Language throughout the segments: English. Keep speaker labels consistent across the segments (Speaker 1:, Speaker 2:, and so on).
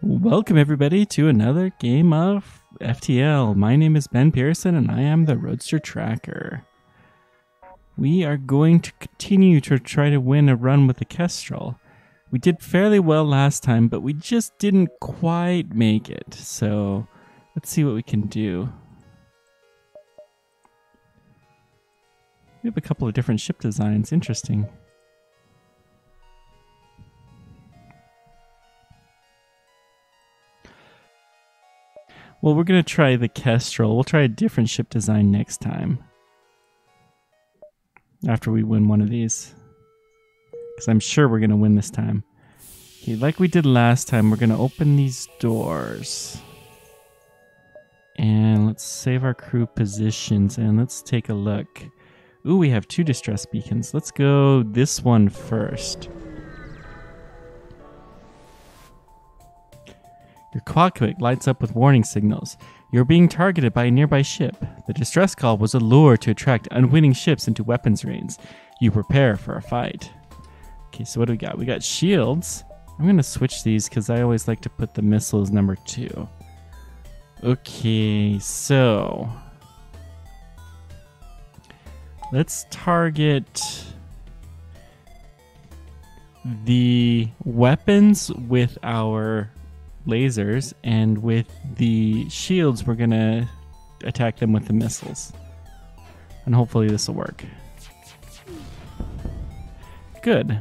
Speaker 1: Welcome everybody to another game of FTL. My name is Ben Pearson and I am the Roadster Tracker. We are going to continue to try to win a run with the Kestrel. We did fairly well last time, but we just didn't quite make it. So let's see what we can do. We have a couple of different ship designs. Interesting. Well, we're going to try the Kestrel. We'll try a different ship design next time. After we win one of these. Because I'm sure we're going to win this time. Okay, like we did last time, we're going to open these doors. And let's save our crew positions and let's take a look. Ooh, we have 2 distress beacons. Let's go this one first. Your cockpit lights up with warning signals. You're being targeted by a nearby ship. The distress call was a lure to attract unwitting ships into weapons range. You prepare for a fight. Okay, so what do we got? We got shields. I'm going to switch these because I always like to put the missiles number 2. Okay, so let's target the weapons with our lasers, and with the shields we're gonna attack them with the missiles, and hopefully this will work. Good.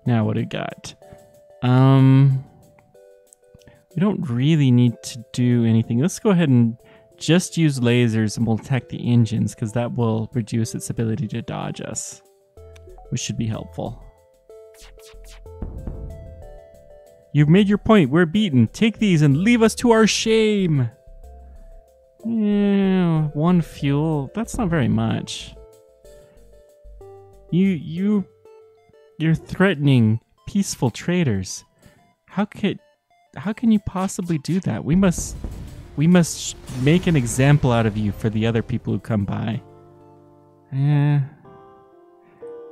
Speaker 1: Now what do we got? We don't really need to do anything. Let's go ahead and just use lasers and we'll attack the engines because that will reduce its ability to dodge us, which should be helpful. You've made your point. We're beaten. Take these and leave us to our shame. Yeah, 1 fuel. That's not very much. You're threatening peaceful traders. How can you possibly do that? We must make an example out of you for the other people who come by.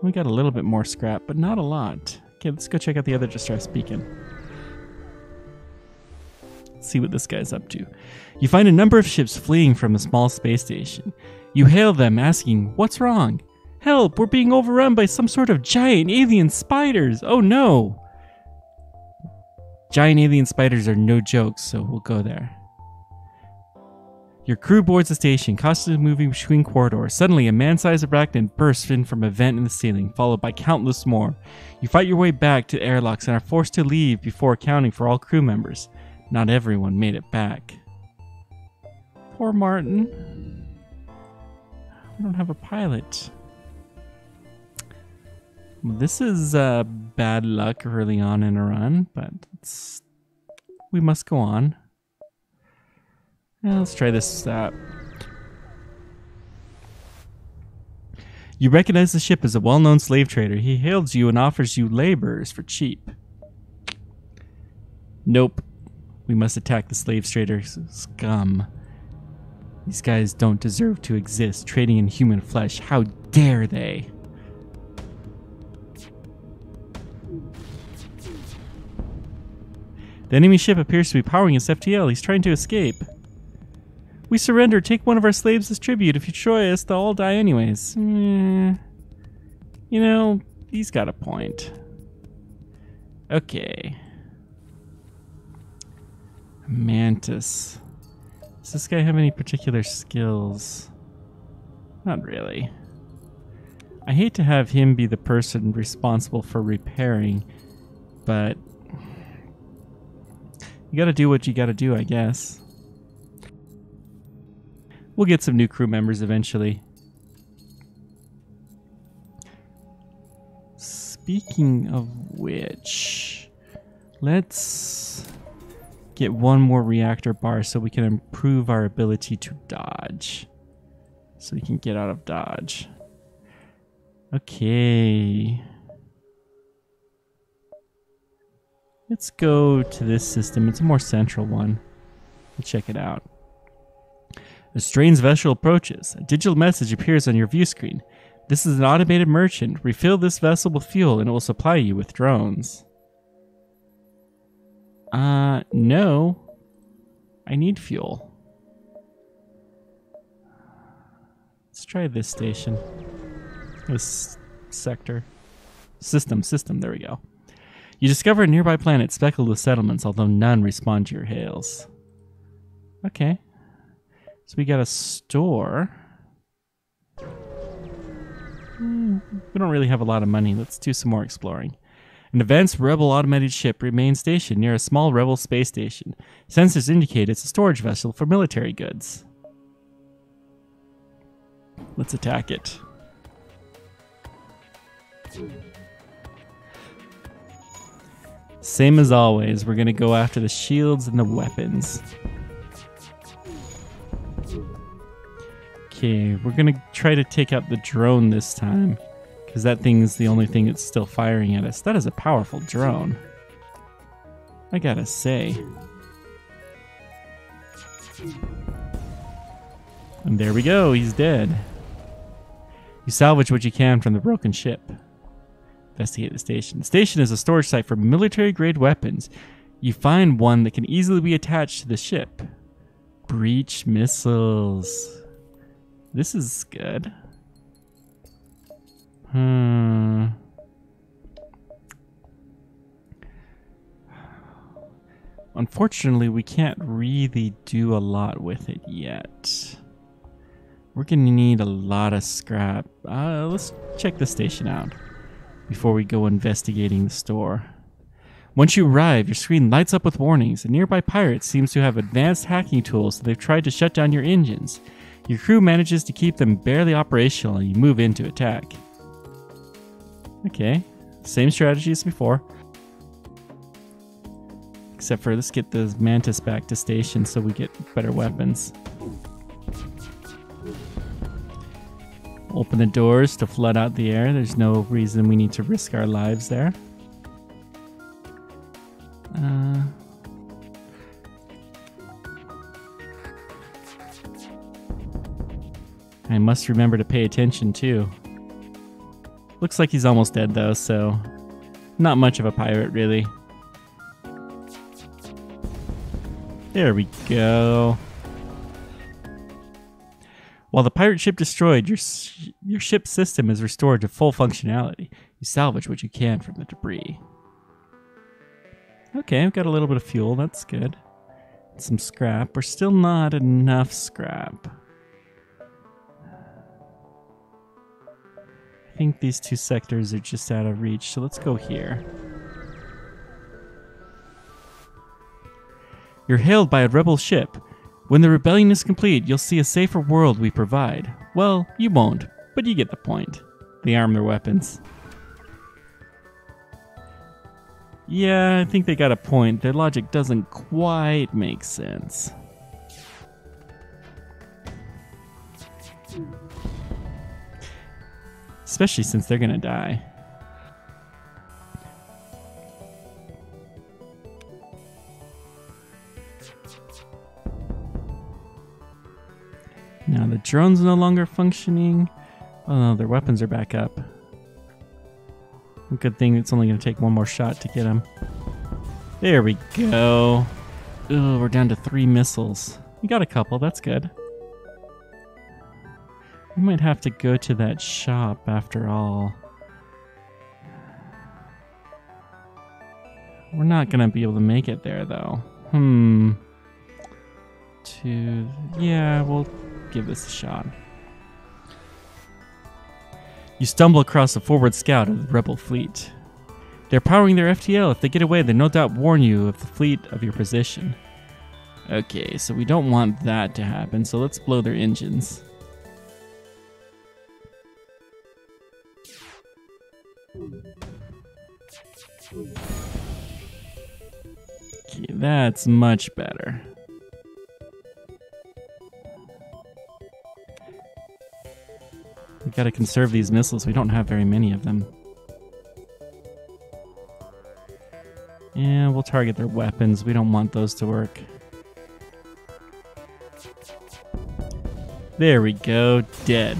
Speaker 1: We got a little bit more scrap, but not a lot. Okay, let's go check out the other distress beacon. See what this guy's up to. You find a number of ships fleeing from a small space station. You hail them, asking, "What's wrong?" "Help! We're being overrun by some sort of giant alien spiders! Oh no!" Giant alien spiders are no joke, so we'll go there. Your crew boards the station, constantly moving between corridors. Suddenly, a man-sized arachnid bursts in from a vent in the ceiling, followed by countless more. You fight your way back to airlocks and are forced to leave before accounting for all crew members. Not everyone made it back. Poor Martin. We don't have a pilot. Well, this is bad luck early on in a run, but we must go on. Now let's try this. You recognize the ship as a well-known slave trader. He hails you and offers you laborers for cheap. Nope. We must attack the slave trader scum. These guys don't deserve to exist, trading in human flesh. How dare they? The enemy ship appears to be powering its FTL. He's trying to escape. We surrender. Take one of our slaves as tribute. If you destroy us, they'll all die anyways. You know, he's got a point. Okay. Mantis. Does this guy have any particular skills? Not really. I hate to have him be the person responsible for repairing, but you gotta do what you gotta do, I guess. We'll get some new crew members eventually. Speaking of which, let's get one more reactor bar so we can improve our ability to dodge. So we can get out of dodge. Okay. Let's go to this system. It's a more central one. We'll check it out. A strange vessel approaches. A digital message appears on your view screen. This is an automated merchant. Refill this vessel with fuel and it will supply you with drones. No. I need fuel. Let's try this station. This sector. System, there we go. You discover a nearby planet speckled with settlements, although none respond to your hails. Okay. So we got a store. We don't really have a lot of money. Let's do some more exploring. An advanced Rebel automated ship remains stationed near a small Rebel space station. Sensors indicate it's a storage vessel for military goods. Let's attack it. Same as always, we're going to go after the shields and the weapons. Okay, we're going to try to take out the drone this time, because that thing's the only thing that's still firing at us. That is a powerful drone, I gotta say. And there we go, he's dead. You salvage what you can from the broken ship. Investigate the station. The station is a storage site for military-grade weapons. You find one that can easily be attached to the ship. Breach missiles. This is good. Unfortunately, we can't really do a lot with it yet. We're going to need a lot of scrap. Let's check the station out before we go investigating the store. Once you arrive, your screen lights up with warnings. A nearby pirate seems to have advanced hacking tools, so they've tried to shut down your engines. Your crew manages to keep them barely operational, and you move in to attack. Okay, same strategy as before. Except for let's get the Mantis back to station so we get better weapons. Open the doors to flood out the air. There's no reason we need to risk our lives there. I must remember to pay attention too. Looks like he's almost dead though, so not much of a pirate really. There we go. While the pirate ship destroyed, your ship's system is restored to full functionality. You salvage what you can from the debris. Okay, I've got a little bit of fuel, that's good. Some scrap. We're still not enough scrap. I think these two sectors are just out of reach, so let's go here. You're hailed by a rebel ship. When the rebellion is complete, you'll see a safer world we provide. Well, you won't, but you get the point. They arm their weapons. Yeah, I think they got a point. Their logic doesn't quite make sense. Especially since they're gonna die. Now the drone's no longer functioning. Oh no, their weapons are back up. Good thing it's only gonna take one more shot to get them. There we go. Oh, we're down to 3 missiles. We got a couple, that's good. We might have to go to that shop after all. We're not gonna be able to make it there though. Yeah, we'll give this a shot. You stumble across a forward scout of the rebel fleet. They're powering their FTL. If they get away, they'll no doubt warn you of the fleet of your position. Okay, so we don't want that to happen, so let's blow their engines. Okay, that's much better. We gotta conserve these missiles. We don't have very many of them. Yeah, we'll target their weapons. We don't want those to work. There we go. Dead.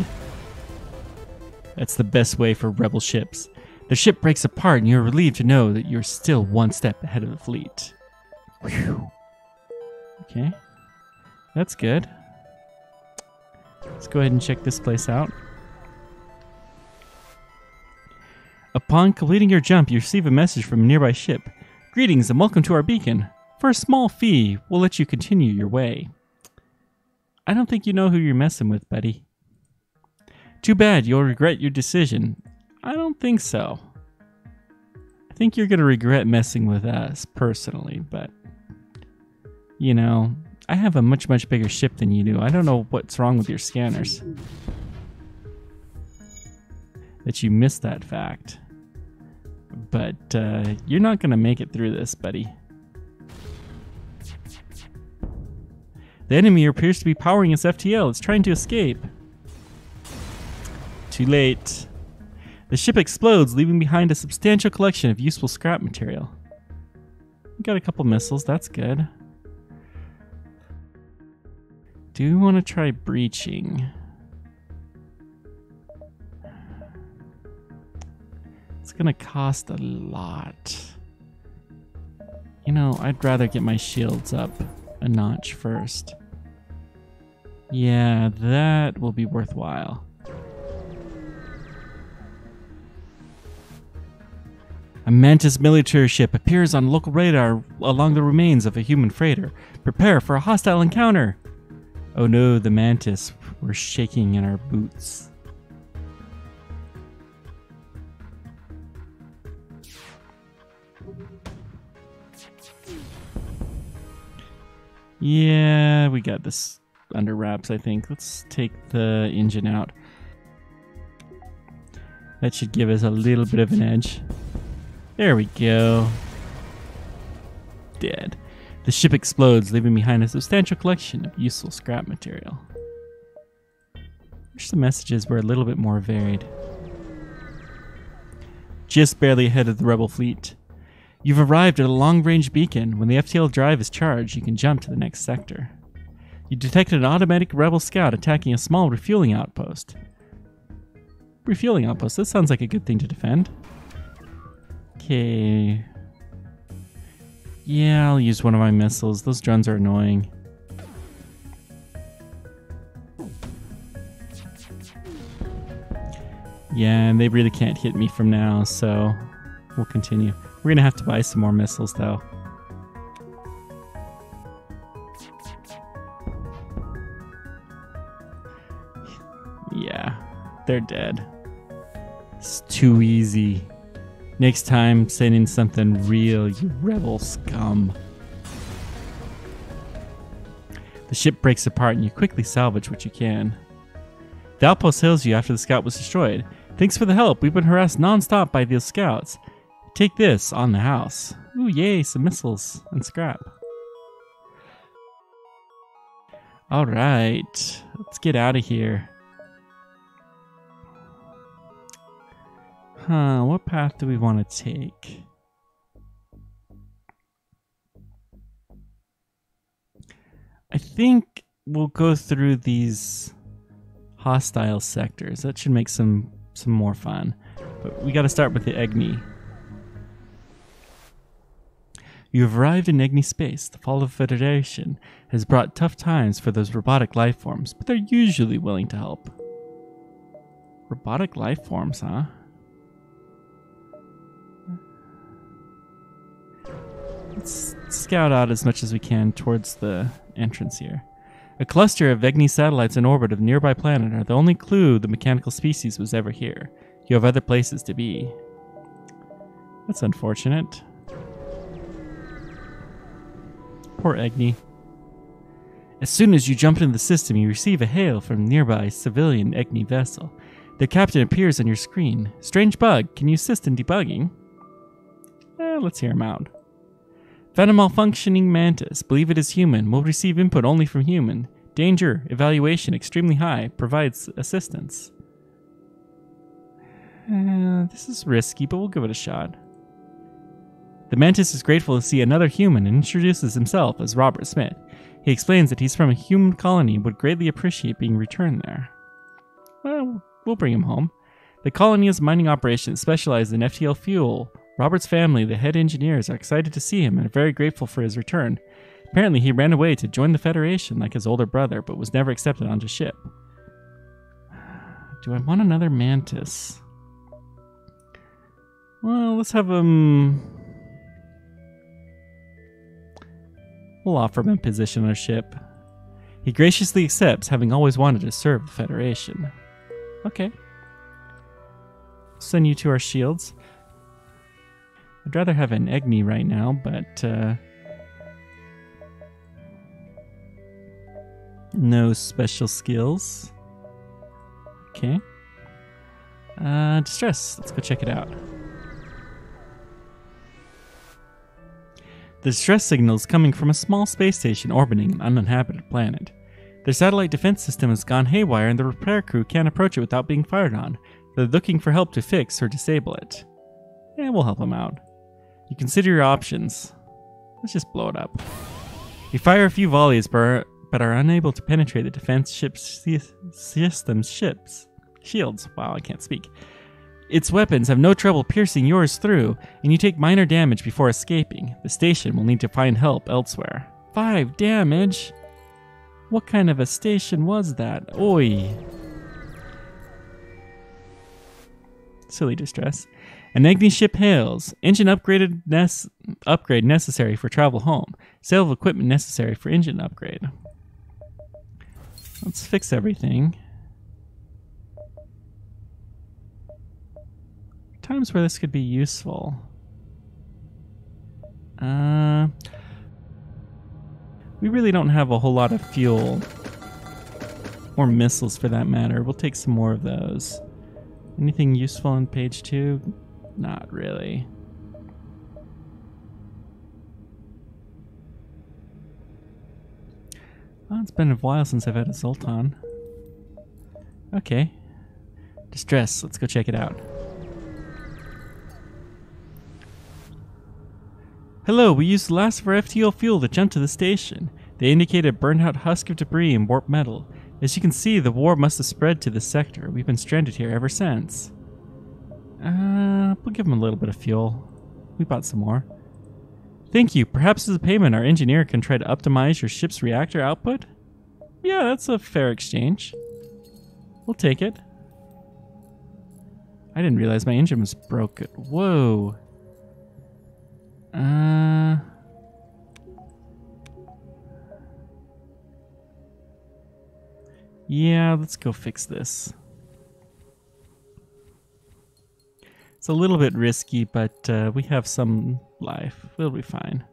Speaker 1: That's the best way for rebel ships. The ship breaks apart and you're relieved to know that you're still one step ahead of the fleet. Whew. Okay. That's good. Let's go ahead and check this place out. Upon completing your jump, you receive a message from a nearby ship. Greetings and welcome to our beacon. For a small fee, we'll let you continue your way. I don't think you know who you're messing with, buddy. Too bad, you'll regret your decision. I don't think so. I think you're going to regret messing with us, personally, but... You know, I have a much bigger ship than you do. I don't know what's wrong with your scanners. That you missed that fact. But you're not going to make it through this, buddy. The enemy appears to be powering its FTL. It's trying to escape. Too late. The ship explodes, leaving behind a substantial collection of useful scrap material. We got a couple missiles. That's good. Do we want to try breaching? It's gonna cost a lot. You know, I'd rather get my shields up a notch first. Yeah, that will be worthwhile. A Mantis military ship appears on local radar along the remains of a human freighter. Prepare for a hostile encounter! Oh no, the Mantis were shaking in our boots. Yeah, we got this under wraps, I think. Let's take the engine out. That should give us a little bit of an edge. There we go. Dead. The ship explodes, leaving behind a substantial collection of useful scrap material. Wish the messages were a little bit more varied. Just barely ahead of the rebel fleet. You've arrived at a long-range beacon. When the FTL drive is charged, you can jump to the next sector. You detected an automatic rebel scout attacking a small refueling outpost. Refueling outpost? That sounds like a good thing to defend. Okay. Yeah, I'll use one of my missiles. Those drones are annoying. Yeah, and they really can't hit me from now, so we'll continue. We're gonna have to buy some more missiles, though. Yeah, they're dead. It's too easy. Next time, send in something real, you rebel scum. The ship breaks apart and you quickly salvage what you can. The outpost hails you after the scout was destroyed. Thanks for the help. We've been harassed non-stop by those scouts. Take this on the house. Ooh, yay, some missiles and scrap. Alright, let's get out of here. Huh, what path do we want to take? I think we'll go through these hostile sectors. That should make some more fun. But we got to start with the Egni. You have arrived in Egni space. The fall of Federation has brought tough times for those robotic life forms, but they're usually willing to help. Robotic life forms, huh? Let's scout out as much as we can towards the entrance here. A cluster of Egni satellites in orbit of a nearby planet are the only clue the mechanical species was ever here. You have other places to be. That's unfortunate. Poor Egni. As soon as you jump into the system, you receive a hail from a nearby civilian Egni vessel. Their captain appears on your screen. Strange bug, can you assist in debugging? Let's hear him out. Found a malfunctioning mantis. Believe it is human. Will receive input only from human. Danger. Evaluation extremely high. Provides assistance. This is risky, but we'll give it a shot. The mantis is grateful to see another human and introduces himself as Robert Smith. He explains that he's from a human colony and would greatly appreciate being returned there. Well, we'll bring him home. The colony is a mining operation that specializes in FTL fuel Robert's family, the head engineers, are excited to see him and are very grateful for his return. Apparently, he ran away to join the Federation like his older brother, but was never accepted onto ship. Do I want another mantis? Well, let's have him... We'll offer him a position on our ship. He graciously accepts, having always wanted to serve the Federation. Okay. Send you to our shields. I'd rather have an Egni right now, but no special skills. Okay. Distress. Let's go check it out. The distress signal is coming from a small space station orbiting an uninhabited planet. Their satellite defense system has gone haywire and the repair crew can't approach it without being fired on. They're looking for help to fix or disable it. Yeah, we'll help them out. You consider your options. Let's just blow it up. You fire a few volleys but are unable to penetrate the defense system's shields. Wow, I can't speak. Its weapons have no trouble piercing yours through, and you take minor damage before escaping. The station will need to find help elsewhere. 5 damage? What kind of a station was that? Oi. Silly distress. An Agni ship hails. Engine upgrade necessary for travel home. Sale of equipment necessary for engine upgrade. Let's fix everything. Times where this could be useful. We really don't have a whole lot of fuel. Or missiles for that matter. We'll take some more of those. Anything useful on page 2? Not really. Well, it's been a while since I've had a Zoltan. Okay. Distress. Let's go check it out. Hello, we used the last of our FTL fuel to jump to the station. They indicate a burned out husk of debris and warped metal. As you can see, the war must have spread to this sector. We've been stranded here ever since. We'll give them a little bit of fuel. We bought some more. Thank you. Perhaps as a payment, our engineer can try to optimize your ship's reactor output? Yeah, that's a fair exchange. We'll take it. I didn't realize my engine was broken. Whoa. Yeah, let's go fix this. It's a little bit risky, but we have some life. We'll be fine.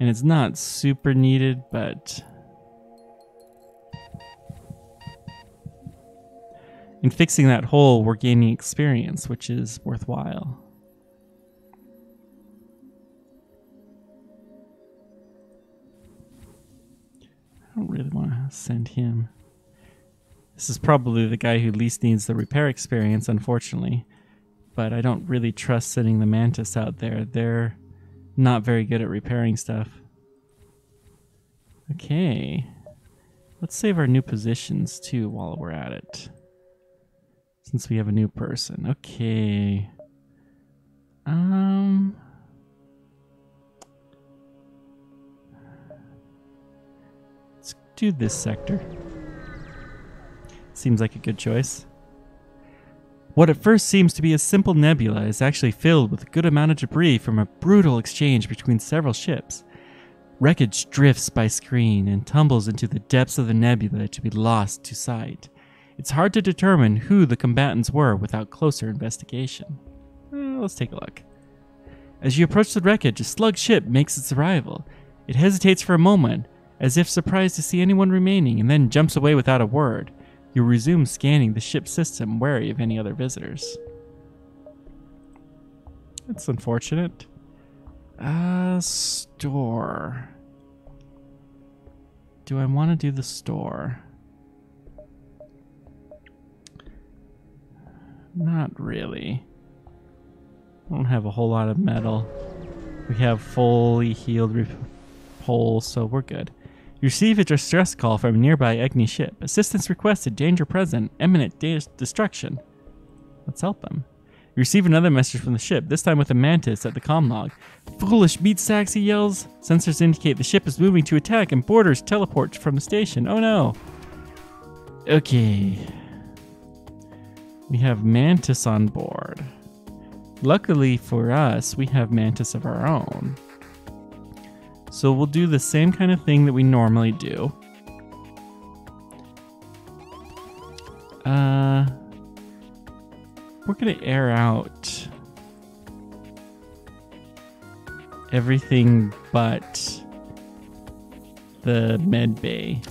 Speaker 1: And it's not super needed, but... in fixing that hole, we're gaining experience, which is worthwhile. I don't really want to send him. This is probably the guy who least needs the repair experience, unfortunately. But I don't really trust sending the Mantis out there. They're not very good at repairing stuff. Okay. Let's save our new positions, too, while we're at it. Since we have a new person. Okay. Let's do this sector. Seems like a good choice. What at first seems to be a simple nebula is actually filled with a good amount of debris from a brutal exchange between several ships. Wreckage drifts by screen and tumbles into the depths of the nebula to be lost to sight. It's hard to determine who the combatants were without closer investigation. Let's take a look. As you approach the wreckage, a slug ship makes its arrival. It hesitates for a moment, as if surprised to see anyone remaining, and then jumps away without a word. You resume scanning the ship's system, wary of any other visitors. That's unfortunate. Store. Do I want to do the store? Not really. I don't have a whole lot of metal. We have fully healed holes, so we're good. You receive a distress call from a nearby Agni ship. Assistance requested, danger present, imminent destruction. Let's help them. You receive another message from the ship, this time with a mantis at the comm log. Foolish meat sacks, he yells. Sensors indicate the ship is moving to attack and boarders teleport from the station. Oh no. Okay. We have mantis on board. Luckily for us, we have mantis of our own. So we'll do the same kind of thing that we normally do. We're gonna air out everything but the med bay.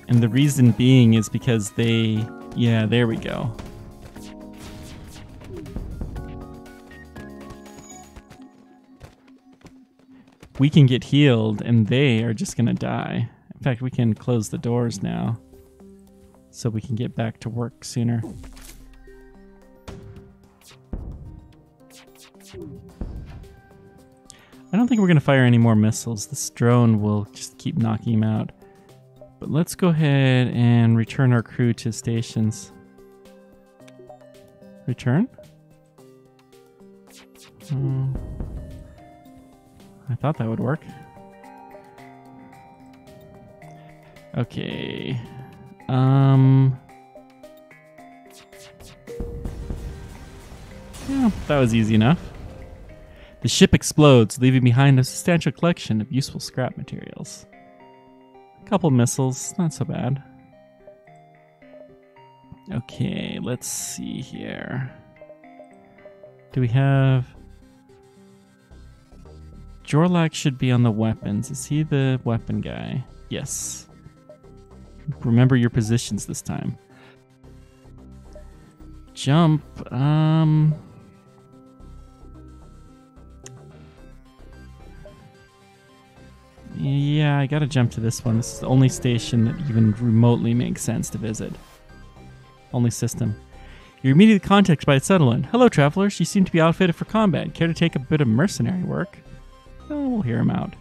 Speaker 1: And the reason being is because yeah, there we go. We can get healed and they are just gonna die. In fact, we can close the doors now so we can get back to work sooner. I don't think we're gonna fire any more missiles. This drone will just keep knocking them out. But let's go ahead and return our crew to stations. Return? I thought that would work. Okay. Yeah, that was easy enough. The ship explodes, leaving behind a substantial collection of useful scrap materials. A couple missiles, not so bad. Okay, let's see here. Do we have... Jorlak should be on the weapons. Is he the weapon guy? Yes. Remember your positions this time. Jump. Yeah, I gotta jump to this one. This is the only station that even remotely makes sense to visit. Only system. You're immediately contacted by a settlement. Hello, travelers. You seem to be outfitted for combat. Care to take a bit of mercenary work? Oh, we'll hear him out.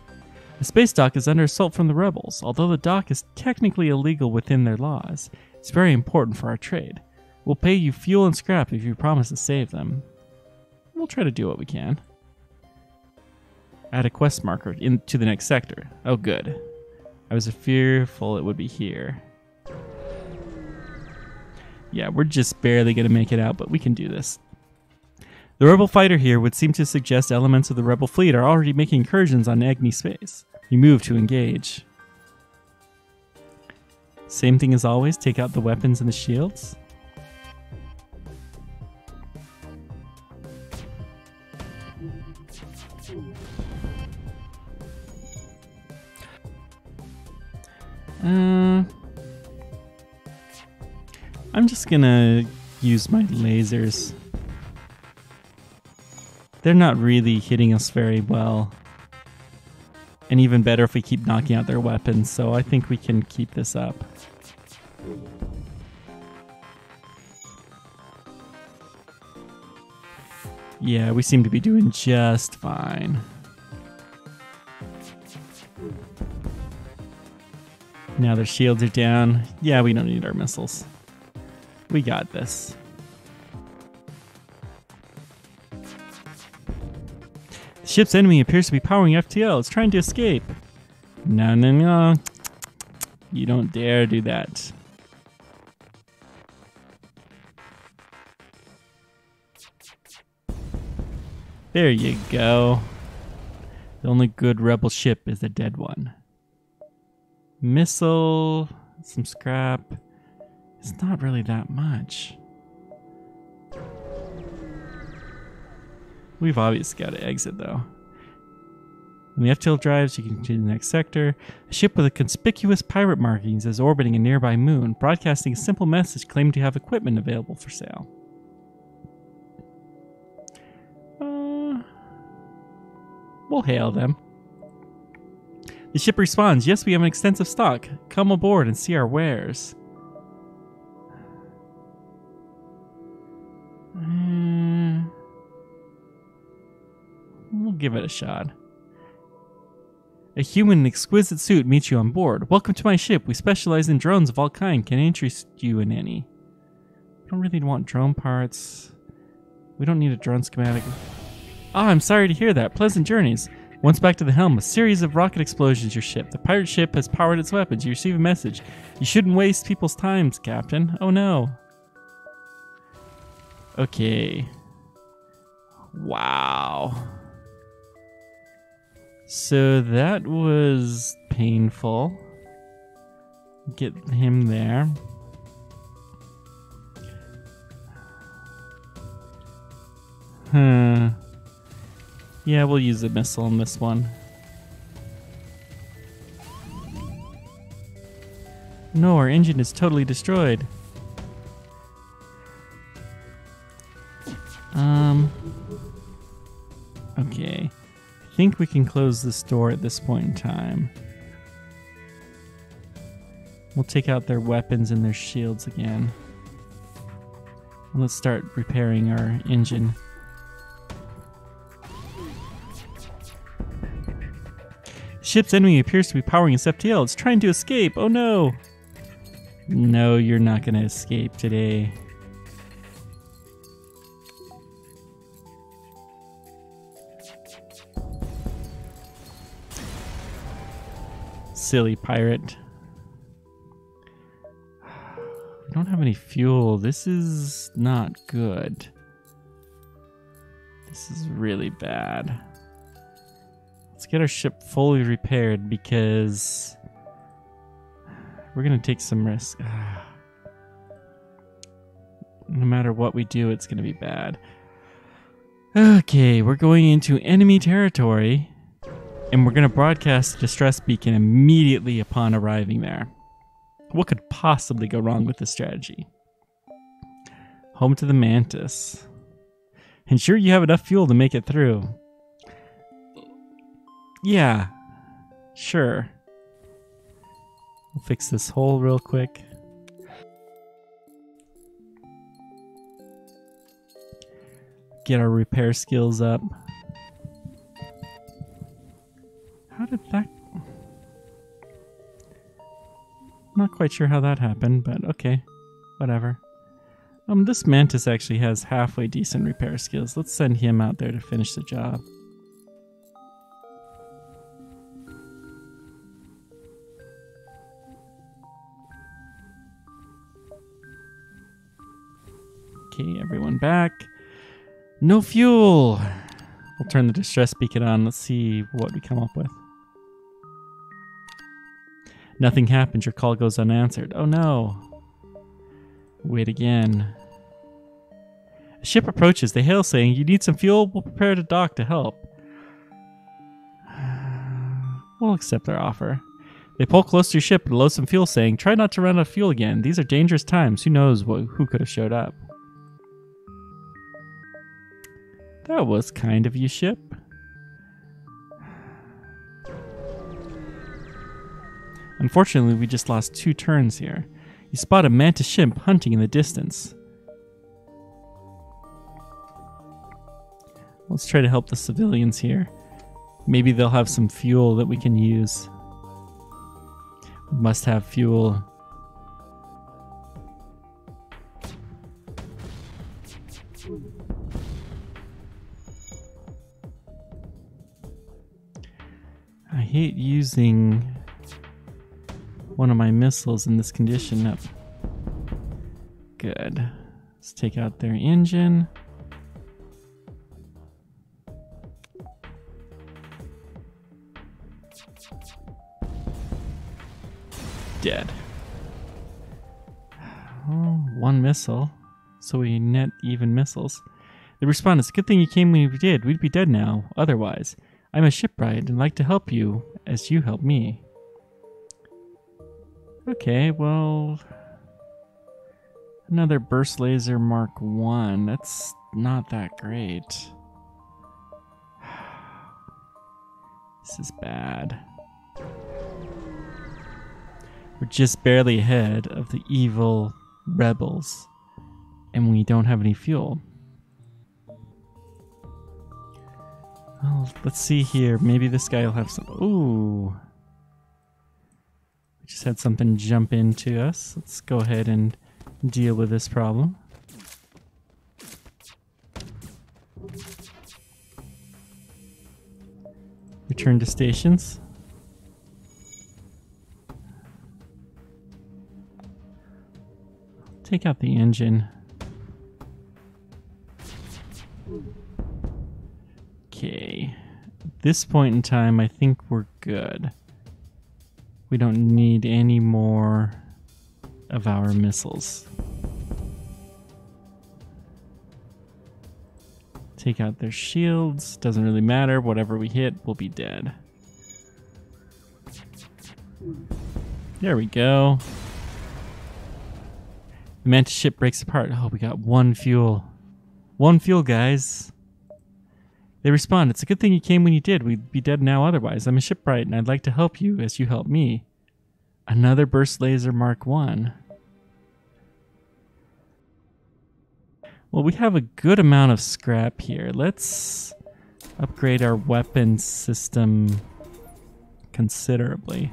Speaker 1: The space dock is under assault from the rebels. Although the dock is technically illegal within their laws, it's very important for our trade. We'll pay you fuel and scrap if you promise to save them. We'll try to do what we can. Add a quest marker into the next sector. Oh, good. I was fearful it would be here. Yeah, we're just barely going to make it out, but we can do this. The rebel fighter here would seem to suggest elements of the rebel fleet are already making incursions on Agni space. You move to engage. Same thing as always, take out the weapons and the shields. I'm just gonna use my lasers. They're not really hitting us very well. And even better if we keep knocking out their weapons, so I think we can keep this up. Yeah, we seem to be doing just fine. Now their shields are down. Yeah, we don't need our missiles. We got this. The ship's enemy appears to be powering FTL. It's trying to escape. No, no, no. You don't dare do that. There you go. The only good rebel ship is the dead one. Missile, some scrap. It's not really that much. We've obviously got to exit though. When the FTL drives, you can continue to the next sector. A ship with a conspicuous pirate markings is orbiting a nearby moon, broadcasting a simple message claiming to have equipment available for sale. We'll hail them. The ship responds, yes, we have an extensive stock. Come aboard and see our wares. We'll give it a shot. A human in exquisite suit meets you on board. Welcome to my ship. We specialize in drones of all kind. Can I interest you in any? We don't really want drone parts. We don't need a drone schematic. Ah, I'm sorry to hear that. Pleasant journeys. Once back to the helm, a series of rocket explosions your ship. The pirate ship has powered its weapons. You receive a message. You shouldn't waste people's time, Captain. Oh no. Okay. Wow. So that was painful. Get him there. Yeah, we'll use a missile on this one. No, our engine is totally destroyed. Okay. I think we can close this door at this point in time. We'll take out their weapons and their shields again. Let's start repairing our engine. Ship's enemy appears to be powering its FTL. It's trying to escape. Oh no! No, you're not gonna escape today. Silly pirate. We don't have any fuel. This is not good. This is really bad. Let's get our ship fully repaired because we're going to take some risk. No matter what we do, it's going to be bad. Okay, we're going into enemy territory and we're going to broadcast the distress beacon immediately upon arriving there. What could possibly go wrong with this strategy? Home to the Mantis. Ensure you have enough fuel to make it through. Yeah, sure. We'll fix this hole real quick. Get our repair skills up. How did that... Not quite sure how that happened, but okay. Whatever. This Mantis actually has halfway decent repair skills. Let's send him out there to finish the job. Okay, everyone back. No fuel! We'll turn the distress beacon on. Let's see what we come up with. Nothing happens. Your call goes unanswered. Oh no. Wait again. A ship approaches. They hail saying, "You need some fuel? We'll prepare to dock to help." We'll accept their offer. They pull close to your ship and load some fuel saying, "Try not to run out of fuel again. These are dangerous times. Who knows who could have showed up." That was kind of you, ship. Unfortunately, we just lost 2 turns here. You spot a Mantis ship hunting in the distance. Let's try to help the civilians here. Maybe they'll have some fuel that we can use. We must have fuel. I hate using one of my missiles in this condition. Up. Good. Let's take out their engine. Dead. Oh, 1 missile. So we net even missiles. They respond, "It's a good thing you came when you did. We'd be dead now, otherwise. I'm a shipwright and like to help you as you help me." Okay, well... Another burst laser Mark 1. That's not that great. This is bad. We're just barely ahead of the evil rebels, and we don't have any fuel. Well, let's see here. Maybe this guy will have some... Ooh. We just had something jump into us. Let's go ahead and deal with this problem. Return to stations. Take out the engine. Okay. At this point in time, I think we're good. We don't need any more of our missiles. Take out their shields. Doesn't really matter. Whatever we hit, we'll be dead. There we go. The Mantis ship breaks apart. Oh, we got one fuel. One fuel, guys. They respond. It's a good thing you came when you did. We'd be dead now otherwise. I'm a shipwright, and I'd like to help you as you help me. Another burst laser Mark 1. Well, we have a good amount of scrap here. Let's upgrade our weapon system considerably.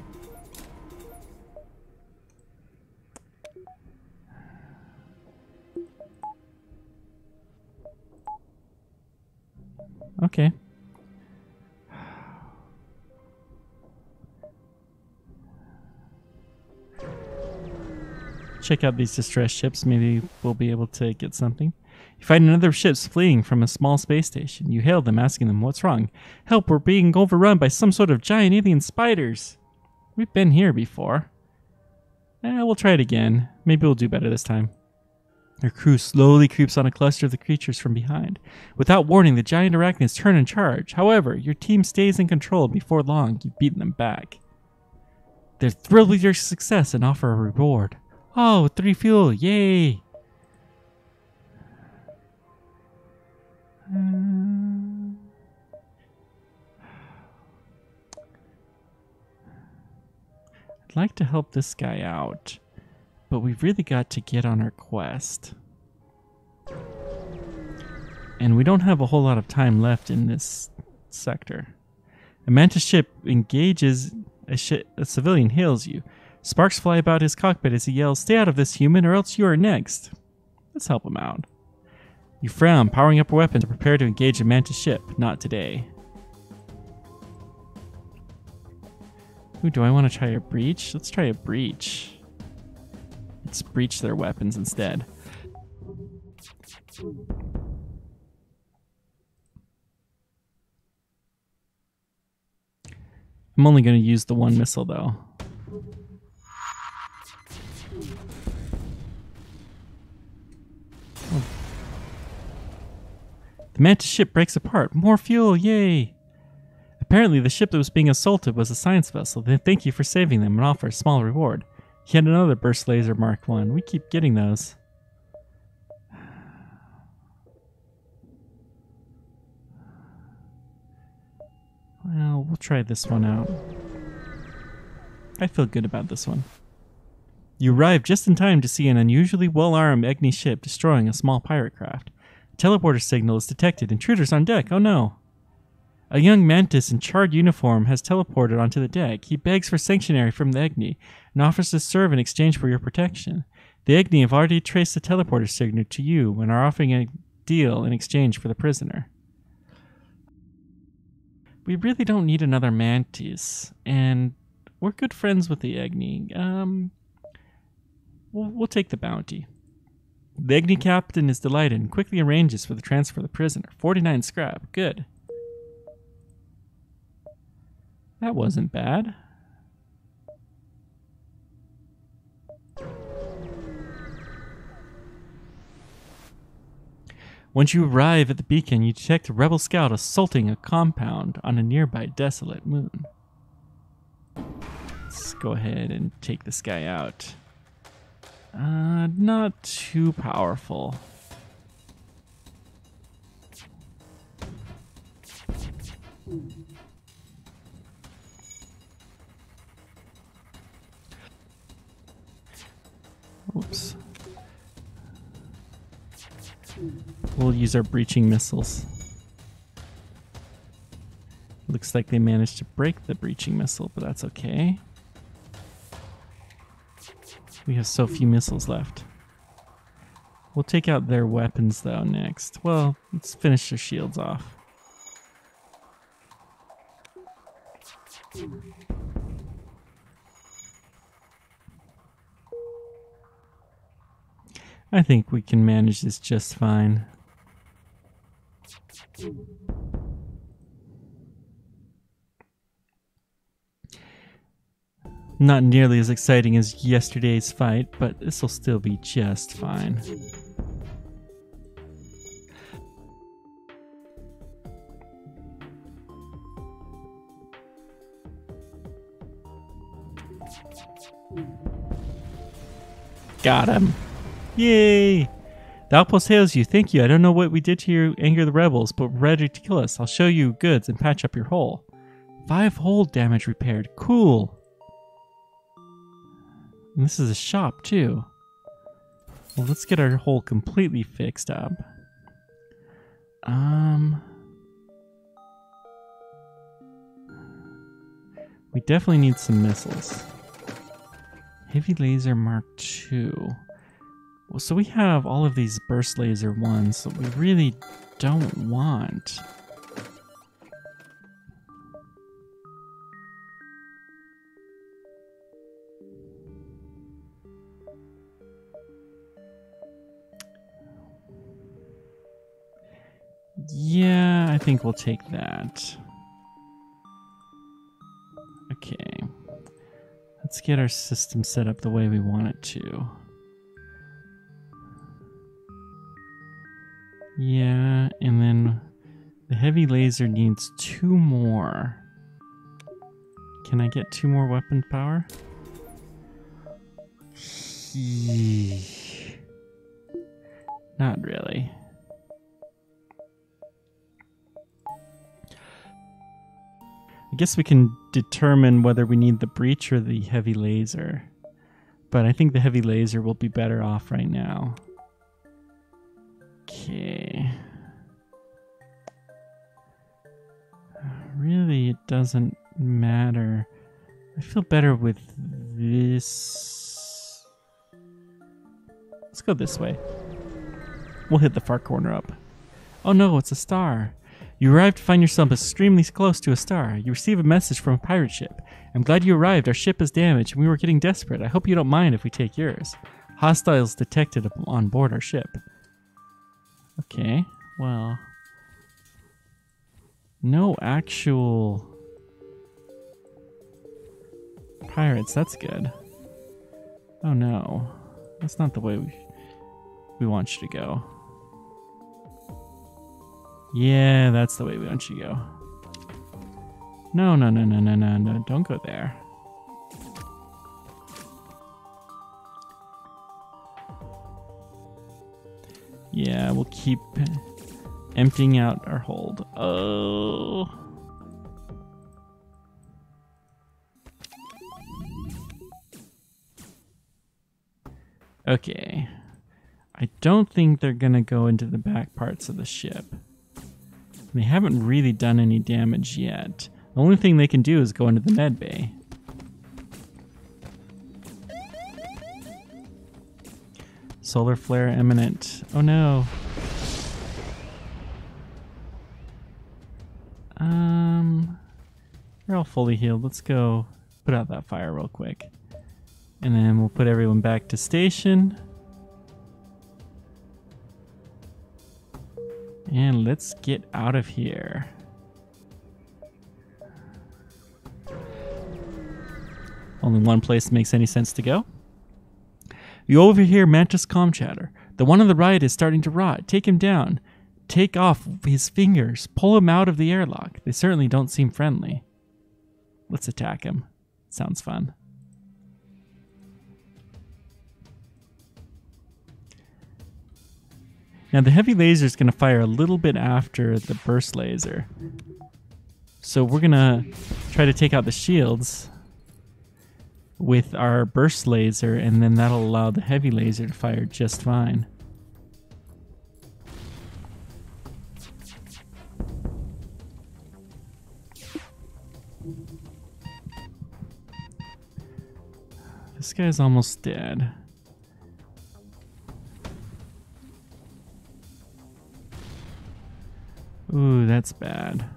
Speaker 1: Okay. Check out these distressed ships. Maybe we'll be able to get something. You find another ship's fleeing from a small space station. You hail them, asking them, "What's wrong?" "Help, we're being overrun by some sort of giant alien spiders." We've been here before. We'll try it again. Maybe we'll do better this time. Your crew slowly creeps on a cluster of the creatures from behind. Without warning, the giant arachnids turn and charge. However, your team stays in control. Before long, you've beaten them back. They're thrilled with your success and offer a reward. Oh, 3 fuel, yay! I'd like to help this guy out, but we've really got to get on our quest. And we don't have a whole lot of time left in this sector. A Mantis ship engages a civilian hails you. Sparks fly about his cockpit as he yells, "Stay out of this, human, or else you are next." Let's help him out. You frown, powering up your weapon to prepare to engage a Mantis ship. Not today. Ooh, do I want to try a breach? Let's try a breach. Let's breach their weapons instead. I'm only going to use the one missile though. Oh. The Mantis ship breaks apart. More fuel, yay! Apparently the ship that was being assaulted was a science vessel. They thank you for saving them and offer a small reward. Yet another burst laser Mark 1. We keep getting those. Well, we'll try this one out. I feel good about this one. You arrive just in time to see an unusually well-armed Egni ship destroying a small pirate craft. A teleporter signal is detected. Intruders on deck. Oh no. A young Mantis in charred uniform has teleported onto the deck. He begs for sanctuary from the Egni and offers to serve in exchange for your protection. The Egni have already traced the teleporter signal to you and are offering a deal in exchange for the prisoner. We really don't need another Mantis, and we're good friends with the Egni. We'll take the bounty. The Egni captain is delighted and quickly arranges for the transfer of the prisoner. 49 scrap. Good. That wasn't bad. Once you arrive at the beacon, you detect a rebel scout assaulting a compound on a nearby desolate moon. Let's go ahead and take this guy out. Not too powerful. Oops. We'll use our breaching missiles. Looks like they managed to break the breaching missile, but that's okay. We have so few missiles left. We'll take out their weapons, though, next. Well, let's finish their shields off. I think we can manage this just fine. Not nearly as exciting as yesterday's fight, but this will still be just fine. Got him. Yay! The outpost hails you. Thank you. I don't know what we did to you anger the rebels, but we're ready to kill us. I'll show you goods and patch up your hole. 5 hull damage repaired. Cool. And this is a shop, too. Well, let's get our hole completely fixed up. We definitely need some missiles. Heavy laser Mark II. Well, so we have all of these burst laser ones that we really don't want. Yeah, I think we'll take that. Okay. Let's get our system set up the way we want it to. Yeah, and then the heavy laser needs 2 more. Can I get 2 more weapon power? Not really. I guess we can determine whether we need the breach or the heavy laser. But I think the heavy laser will be better off right now. Okay. Really, it doesn't matter. I feel better with this. Let's go this way. We'll hit the far corner up. Oh no, it's a star. You arrived to find yourself extremely close to a star. You receive a message from a pirate ship. I'm glad you arrived. Our ship is damaged and we were getting desperate. I hope you don't mind if we take yours. Hostiles detected on board our ship. Okay, well. No actual pirates, that's good. Oh no, that's not the way we want you to go. Yeah, that's the way we want you to go. No, no, no, no, no, no, no, don't go there. Yeah, we'll keep emptying out our hold. Oh. Okay. I don't think they're gonna go into the back parts of the ship. They haven't really done any damage yet. The only thing they can do is go into the med bay. Solar flare imminent. Oh no. We're all fully healed. Let's go put out that fire real quick. And then we'll put everyone back to station. And let's get out of here. Only one place makes any sense to go. You overhear Mantis comm chatter. The one on the right is starting to rot. Take him down. Take off his fingers. Pull him out of the airlock. They certainly don't seem friendly. Let's attack him. Sounds fun. Now the heavy laser is going to fire a little bit after the burst laser. So we're going to try to take out the shields with our burst laser, and then that'll allow the heavy laser to fire just fine. This guy's almost dead. Ooh, that's bad.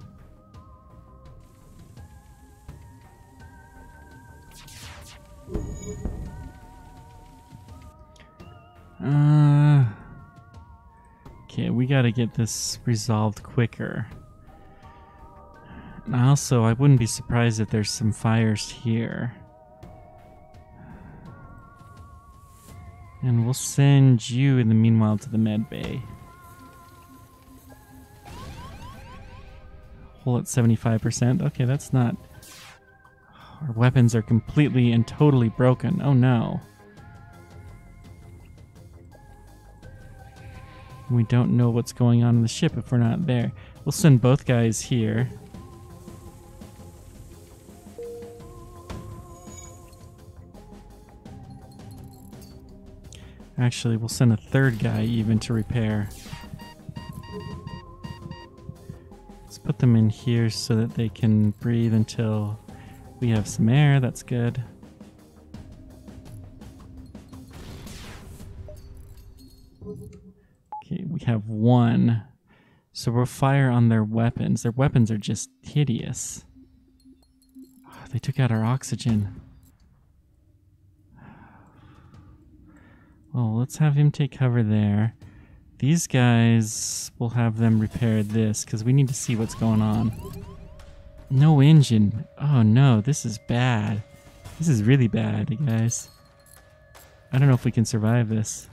Speaker 1: Okay, we gotta get this resolved quicker. And also, I wouldn't be surprised if there's some fires here. And we'll send you in the meanwhile to the med bay. Hull at 75%. Okay, that's not... Our weapons are completely and totally broken. Oh no. We don't know what's going on in the ship if we're not there. We'll send both guys here. Actually, we'll send a third guy even to repair. Let's put them in here so that they can breathe until we have some air. That's good. Okay, we have one. So we'll fire on their weapons. Their weapons are just hideous. Oh, they took out our oxygen. Oh, let's have him take cover there. These guys, we'll have them repair this because we need to see what's going on. No engine. Oh no, this is bad. This is really bad, guys. I don't know if we can survive this.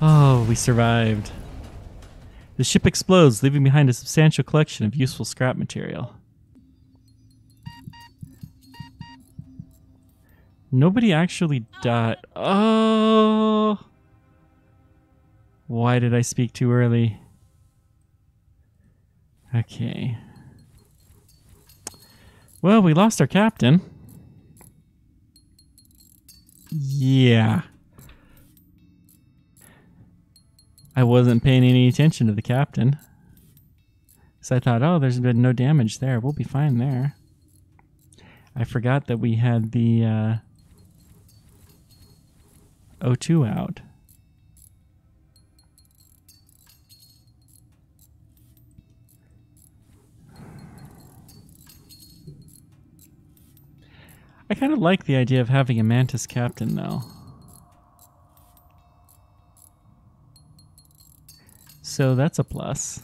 Speaker 1: Oh, we survived. The ship explodes, leaving behind a substantial collection of useful scrap material. Nobody actually died. Oh! Why did I speak too early? Okay. Well, we lost our captain. Yeah. I wasn't paying any attention to the captain. So I thought, oh, there's been no damage there. We'll be fine there. I forgot that we had the O2 out. I kind of like the idea of having a Mantis captain, though. So that's a plus.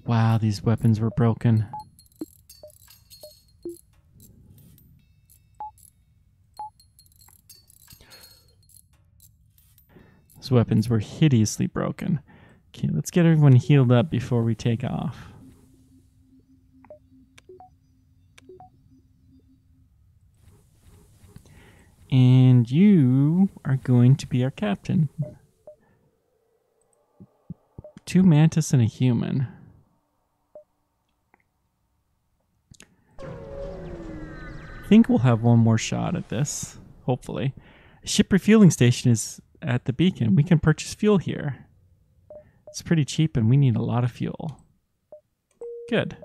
Speaker 1: Wow, these weapons were broken. Those weapons were hideously broken. Okay, let's get everyone healed up before we take off. And you are going to be our captain. 2 Mantis and a human. I think we'll have one more shot at this, hopefully. A ship refueling station is at the beacon. We can purchase fuel here. It's pretty cheap and we need a lot of fuel. Good.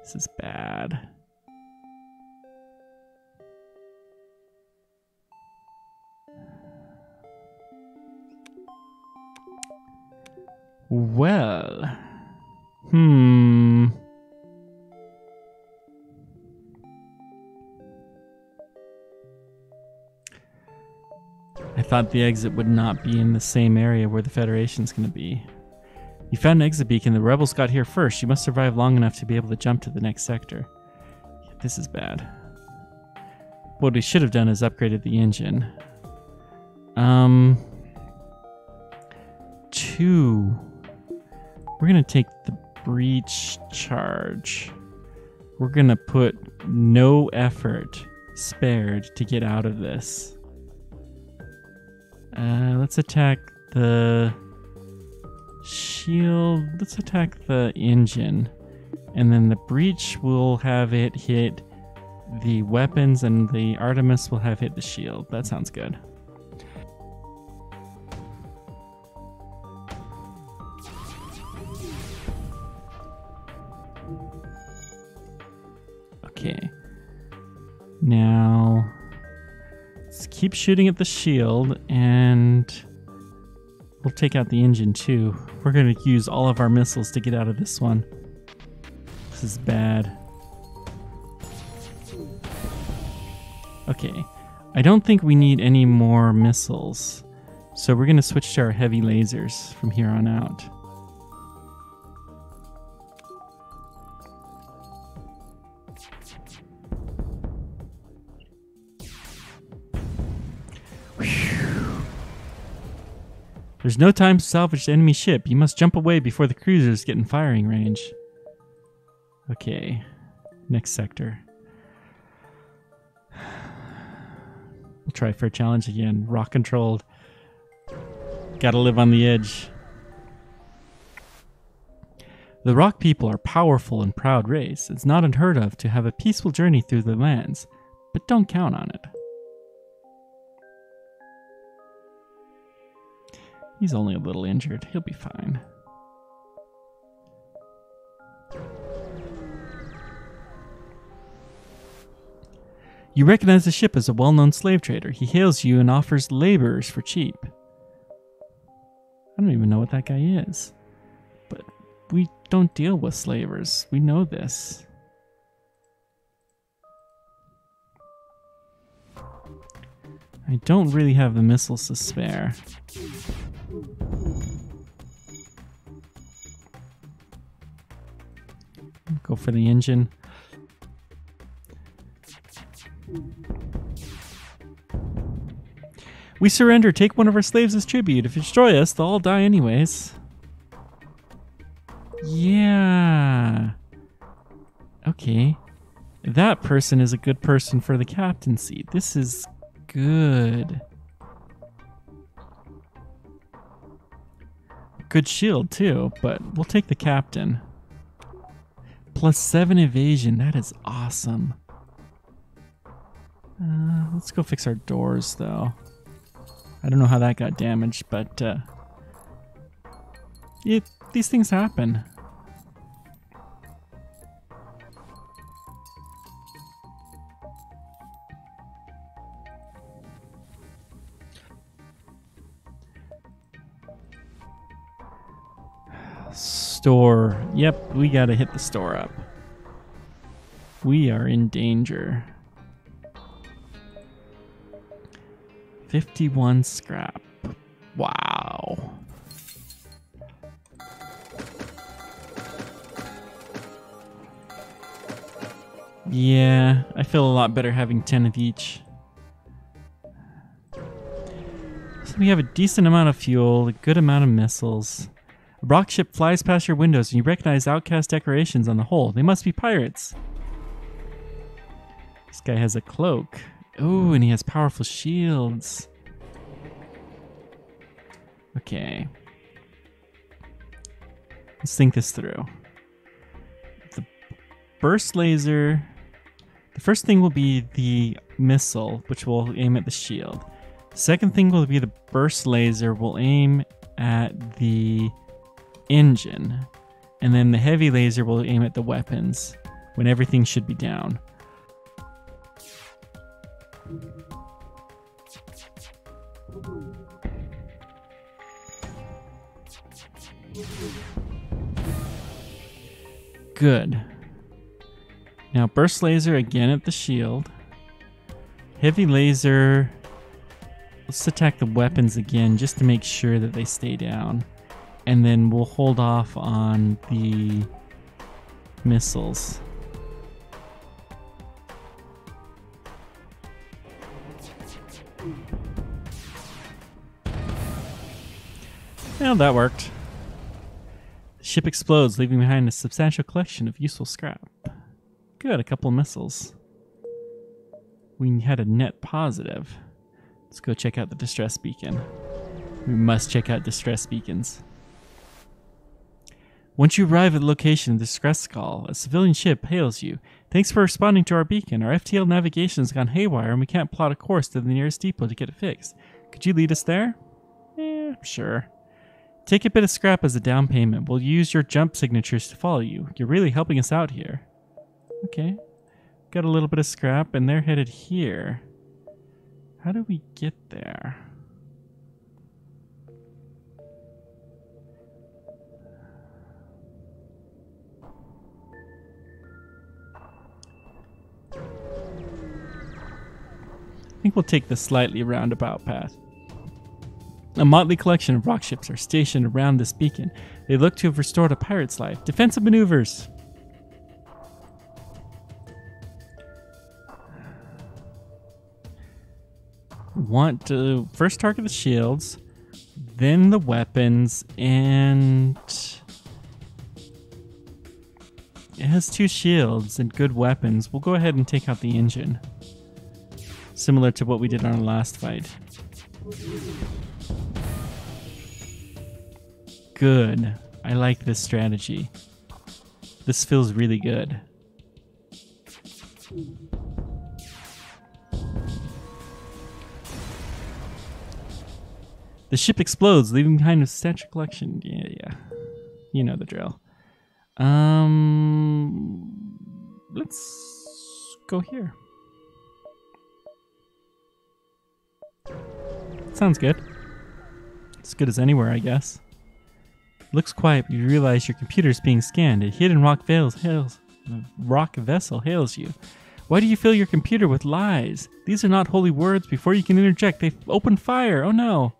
Speaker 1: This is bad. Well, I thought the exit would not be in the same area where the Federation's going to be. You found an exit beacon. The rebels got here first. You must survive long enough to be able to jump to the next sector. This is bad. What we should have done is upgraded the engine. 2. We're going to take the breach charge. We're going to put no effort spared to get out of this. Let's attack the shield. Let's attack the engine. And then the breach will have it hit the weapons, and the Artemis will have hit the shield. That sounds good. Okay. Now, let's keep shooting at the shield, and we'll take out the engine too. We're going to use all of our missiles to get out of this one. This is bad. Okay, I don't think we need any more missiles, so we're going to switch to our heavy lasers from here on out. Whew. There's no time to salvage the enemy ship. You must jump away before the cruisers get in firing range. Okay, next sector. We'll try for a challenge again. Rock controlled. Gotta live on the edge. The rock people are powerful and proud race. It's not unheard of to have a peaceful journey through the lands, but don't count on it. He's only a little injured. He'll be fine. You recognize the ship as a well-known slave trader. He hails you and offers laborers for cheap. I don't even know what that guy is. But we don't deal with slavers. We know this. I don't really have the missiles to spare. Go for the engine. We surrender. Take one of our slaves as tribute. If you destroy us, they'll all die anyways. Yeah. Okay. That person is a good person for the captaincy. This is good. Good shield too, but we'll take the captain. +7 evasion. That is awesome. Let's go fix our doors though. I don't know how that got damaged, but these things happen. Store. Yep, we gotta hit the store up. We are in danger. 51 scrap. Wow. Yeah, I feel a lot better having 10 of each. So we have a decent amount of fuel, a good amount of missiles. A rock ship flies past your windows and you recognize outcast decorations on the hull. They must be pirates. This guy has a cloak. Ooh, and he has powerful shields. Okay. Let's think this through. The burst laser. The first thing will be the missile, which will aim at the shield. The second thing will be the burst laser will aim at the engine. And then the heavy laser will aim at the weapons when everything should be down. Good. Now burst laser again at the shield. Heavy laser. Let's attack the weapons again just to make sure that they stay down. And then we'll hold off on the missiles. Well, that worked. The ship explodes, leaving behind a substantial collection of useful scrap. Good, a couple of missiles. We had a net positive. Let's go check out the distress beacon. We must check out distress beacons. Once you arrive at the location of the distress call, a civilian ship hails you. Thanks for responding to our beacon. Our FTL navigation has gone haywire and we can't plot a course to the nearest depot to get it fixed. Could you lead us there? Sure. Take a bit of scrap as a down payment. We'll use your jump signatures to follow you. You're really helping us out here. Okay. Got a little bit of scrap and they're headed here. How do we get there? I think we'll take the slightly roundabout path. A motley collection of rock ships are stationed around this beacon. They look to have restored a pirate's life. Defensive maneuvers! Want to first target the shields, then the weapons, and it has 2 shields and good weapons. We'll go ahead and take out the engine. Similar to what we did on our last fight. Good. I like this strategy. This feels really good. The ship explodes, leaving behind a statue collection. Yeah. You know the drill. Let's go here. Sounds good. As good as anywhere, I guess. Looks quiet, but you realize your computer's being scanned. A hidden rock vessel hails you. Why do you fill your computer with lies? These are not holy words. Before you can interject, they open fire. Oh no.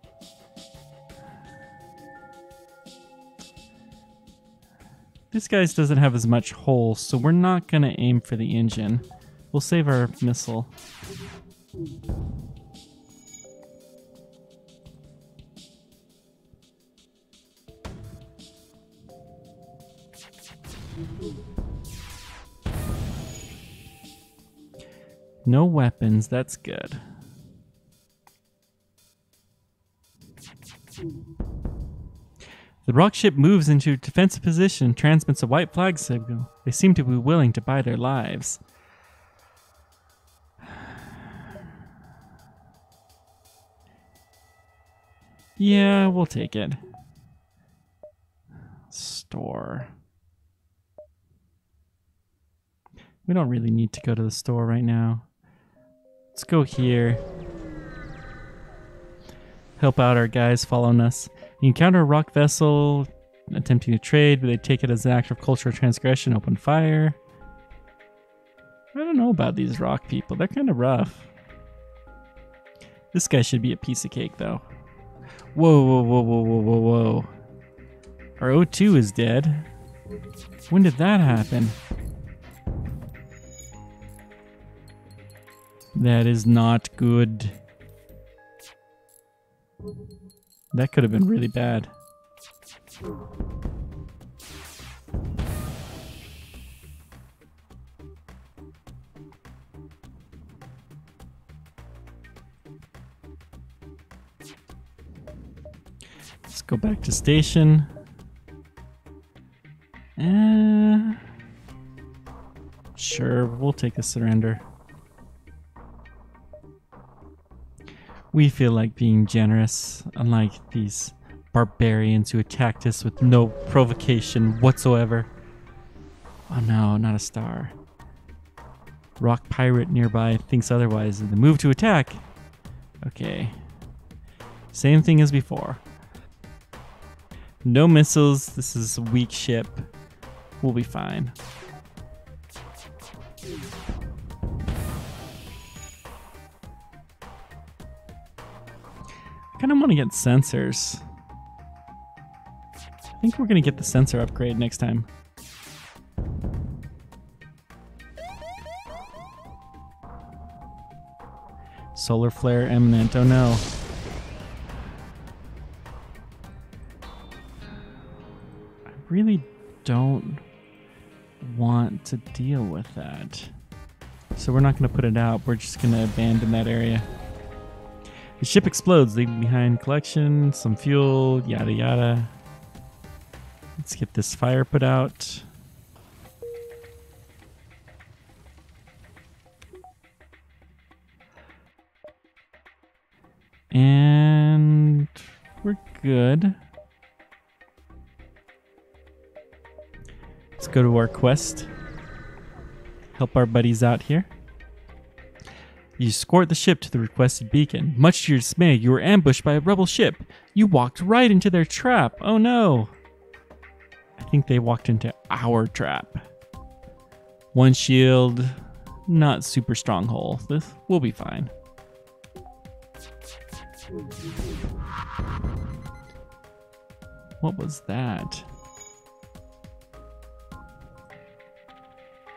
Speaker 1: This guy doesn't have as much hole, so we're not going to aim for the engine. We'll save our missile. No weapons, that's good. The rock ship moves into a defensive position and transmits a white flag signal. They seem to be willing to buy their lives. Yeah, we'll take it. Store. We don't really need to go to the store right now. Let's go here. Help out our guys following us. You encounter a rock vessel attempting to trade, but they take it as an act of cultural transgression, open fire. I don't know about these rock people. They're kind of rough. This guy should be a piece of cake, though. Whoa. Our O2 is dead. When did that happen? That is not good. That could have been really bad. Let's go back to station. Sure, we'll take a surrender. We feel like being generous, unlike these barbarians who attacked us with no provocation whatsoever. Oh no, not a star. Rock pirate nearby thinks otherwise. The move to attack. Okay. Same thing as before. No missiles. This is a weak ship. We'll be fine. I kind of want to get sensors. I think we're going to get the sensor upgrade next time. Solar flare imminent. Oh no. I really don't want to deal with that. So we're not going to put it out. We're just going to abandon that area. The ship explodes, leaving behind collection, some fuel, yada yada. Let's get this fire put out. And we're good. Let's go to our quest. Help our buddies out here. You escort the ship to the requested beacon. Much to your dismay, you were ambushed by a rebel ship. You walked right into their trap. Oh no. I think they walked into our trap. One shield, not super strong hole. We'll be fine. What was that?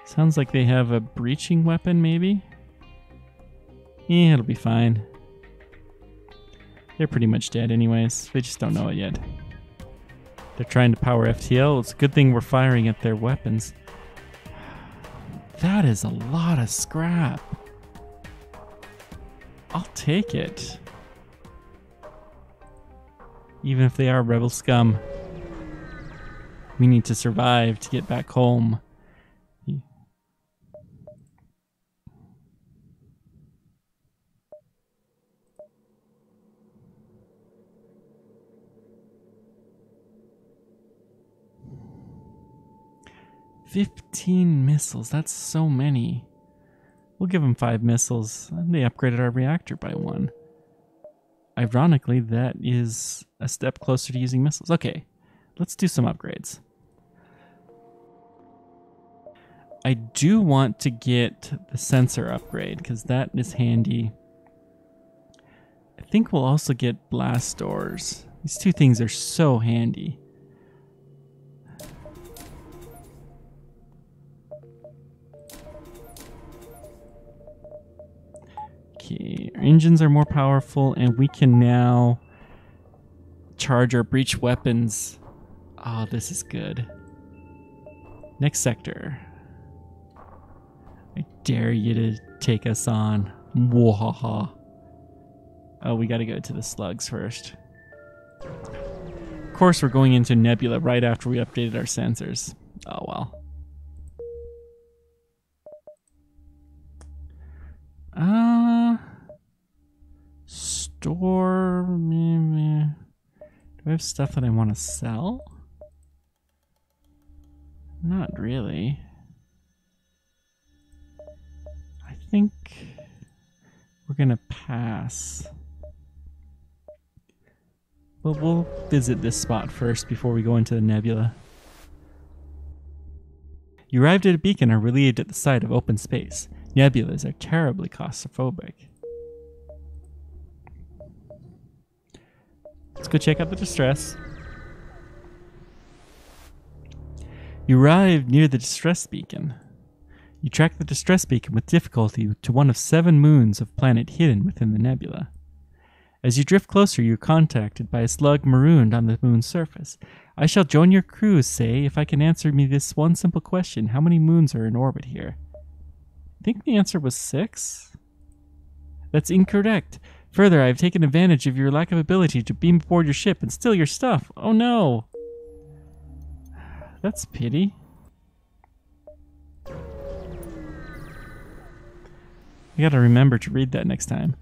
Speaker 1: Sounds like they have a breaching weapon, maybe? Yeah, it'll be fine. They're pretty much dead anyways. They just don't know it yet. They're trying to power FTL. It's a good thing we're firing at their weapons. That is a lot of scrap. I'll take it. Even if they are rebel scum. We need to survive to get back home. "15 missiles, that's so many. We'll give them 5 missiles. They upgraded our reactor by 1. Ironically, that is a step closer to using missiles. Okay, let's do some upgrades. I do want to get the sensor upgrade because that is handy. I think we'll also get blast doors. These two things are so handy. Okay, our engines are more powerful and we can now charge our breach weapons. Oh, this is good. Next sector. I dare you to take us on. Mwahaha. Oh, we gotta go to the slugs first. Of course, we're going into Nebula right after we updated our sensors. Oh well. Store. Do I have stuff that I want to sell? Not really. I think we're gonna pass. But we'll visit this spot first before we go into the nebula. You arrived at a beacon and are relieved at the sight of open space. Nebulas are terribly claustrophobic. Let's go check out the distress. You arrived near the distress beacon. You track the distress beacon with difficulty to one of 7 moons of planet hidden within the nebula. As you drift closer, you're contacted by a slug marooned on the moon's surface. I shall join your crew, say, if I can answer me this one simple question. How many moons are in orbit here? I think the answer was 6. That's incorrect. Further, I have taken advantage of your lack of ability to beam aboard your ship and steal your stuff. Oh no. That's pity. I gotta remember to read that next time.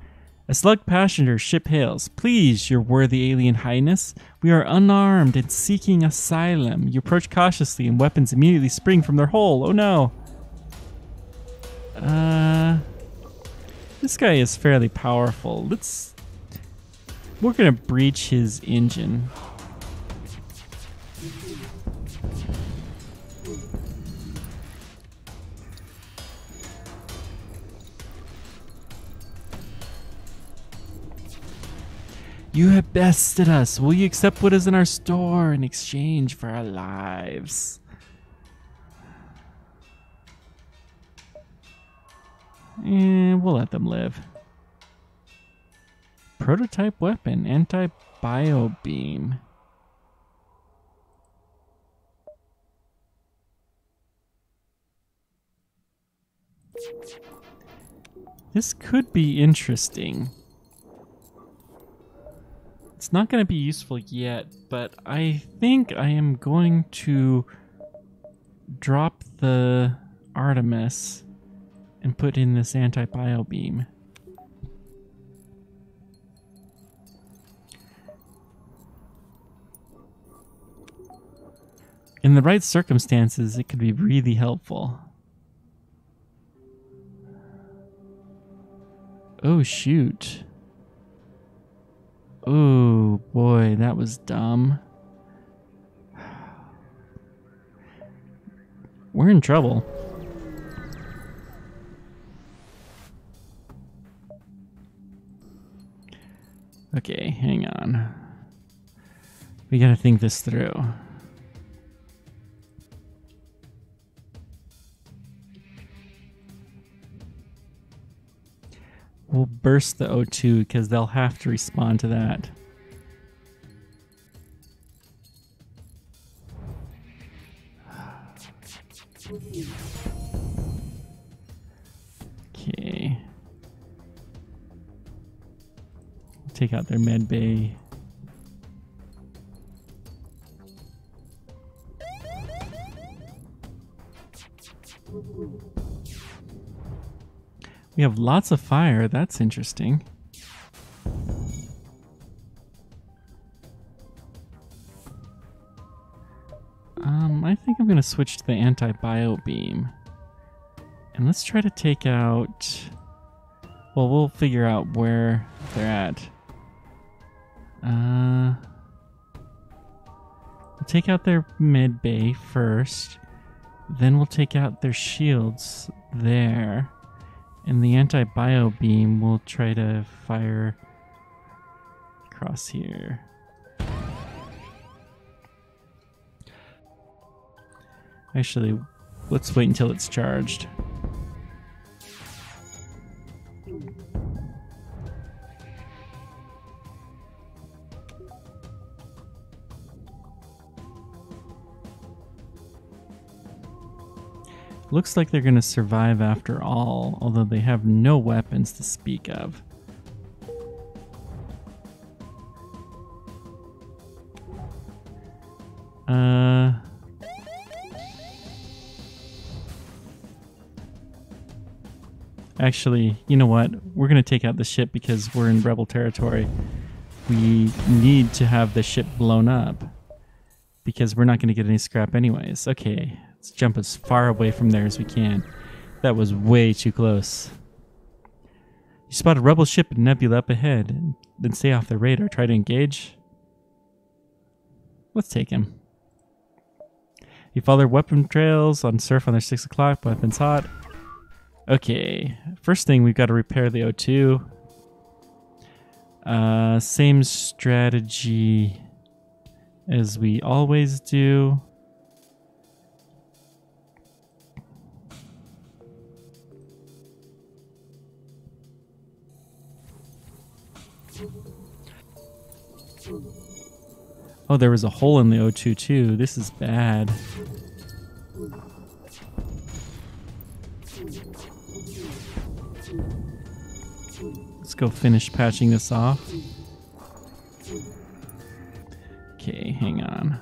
Speaker 1: A slug passenger ship hails. Please, your worthy alien highness. We are unarmed and seeking asylum. You approach cautiously and weapons immediately spring from their hole. Oh no. This guy is fairly powerful. We're gonna breach his engine. You have bested us. Will you accept what is in our store in exchange for our lives? And we'll let them live. Prototype weapon, anti-bio beam. This could be interesting. It's not going to be useful yet, but I think I am going to drop the Artemis and put in this anti-bio beam. In the right circumstances, it could be really helpful. Oh, shoot. Oh, boy, that was dumb. We're in trouble. Okay, hang on. We gotta think this through. We'll burst the O2 because they'll have to respond to that. Okay. Take out their med bay. We have lots of fire. That's interesting. I think I'm going to switch to the anti-bio beam. And let's try to take out... Well, we'll figure out where they're at. We'll take out their med bay first. Then we'll take out their shields there. And the anti-bio beam will try to fire across here. Actually, let's wait until it's charged. Looks like they're going to survive after all, although they have no weapons to speak of. Actually, you know what? We're going to take out the ship because we're in rebel territory. We need to have the ship blown up because we're not going to get any scrap anyways. Okay, let's jump as far away from there as we can. That was way too close. You spot a rebel ship and nebula up ahead, then stay off their radar. Try to engage. Let's take him. You follow their weapon trails on surf on their 6 o'clock. Weapons hot. Okay, first thing we've got to repair the O2. Same strategy as we always do. Oh, there was a hole in the O2 too. This is bad. Let's go finish patching this off. Okay, hang on.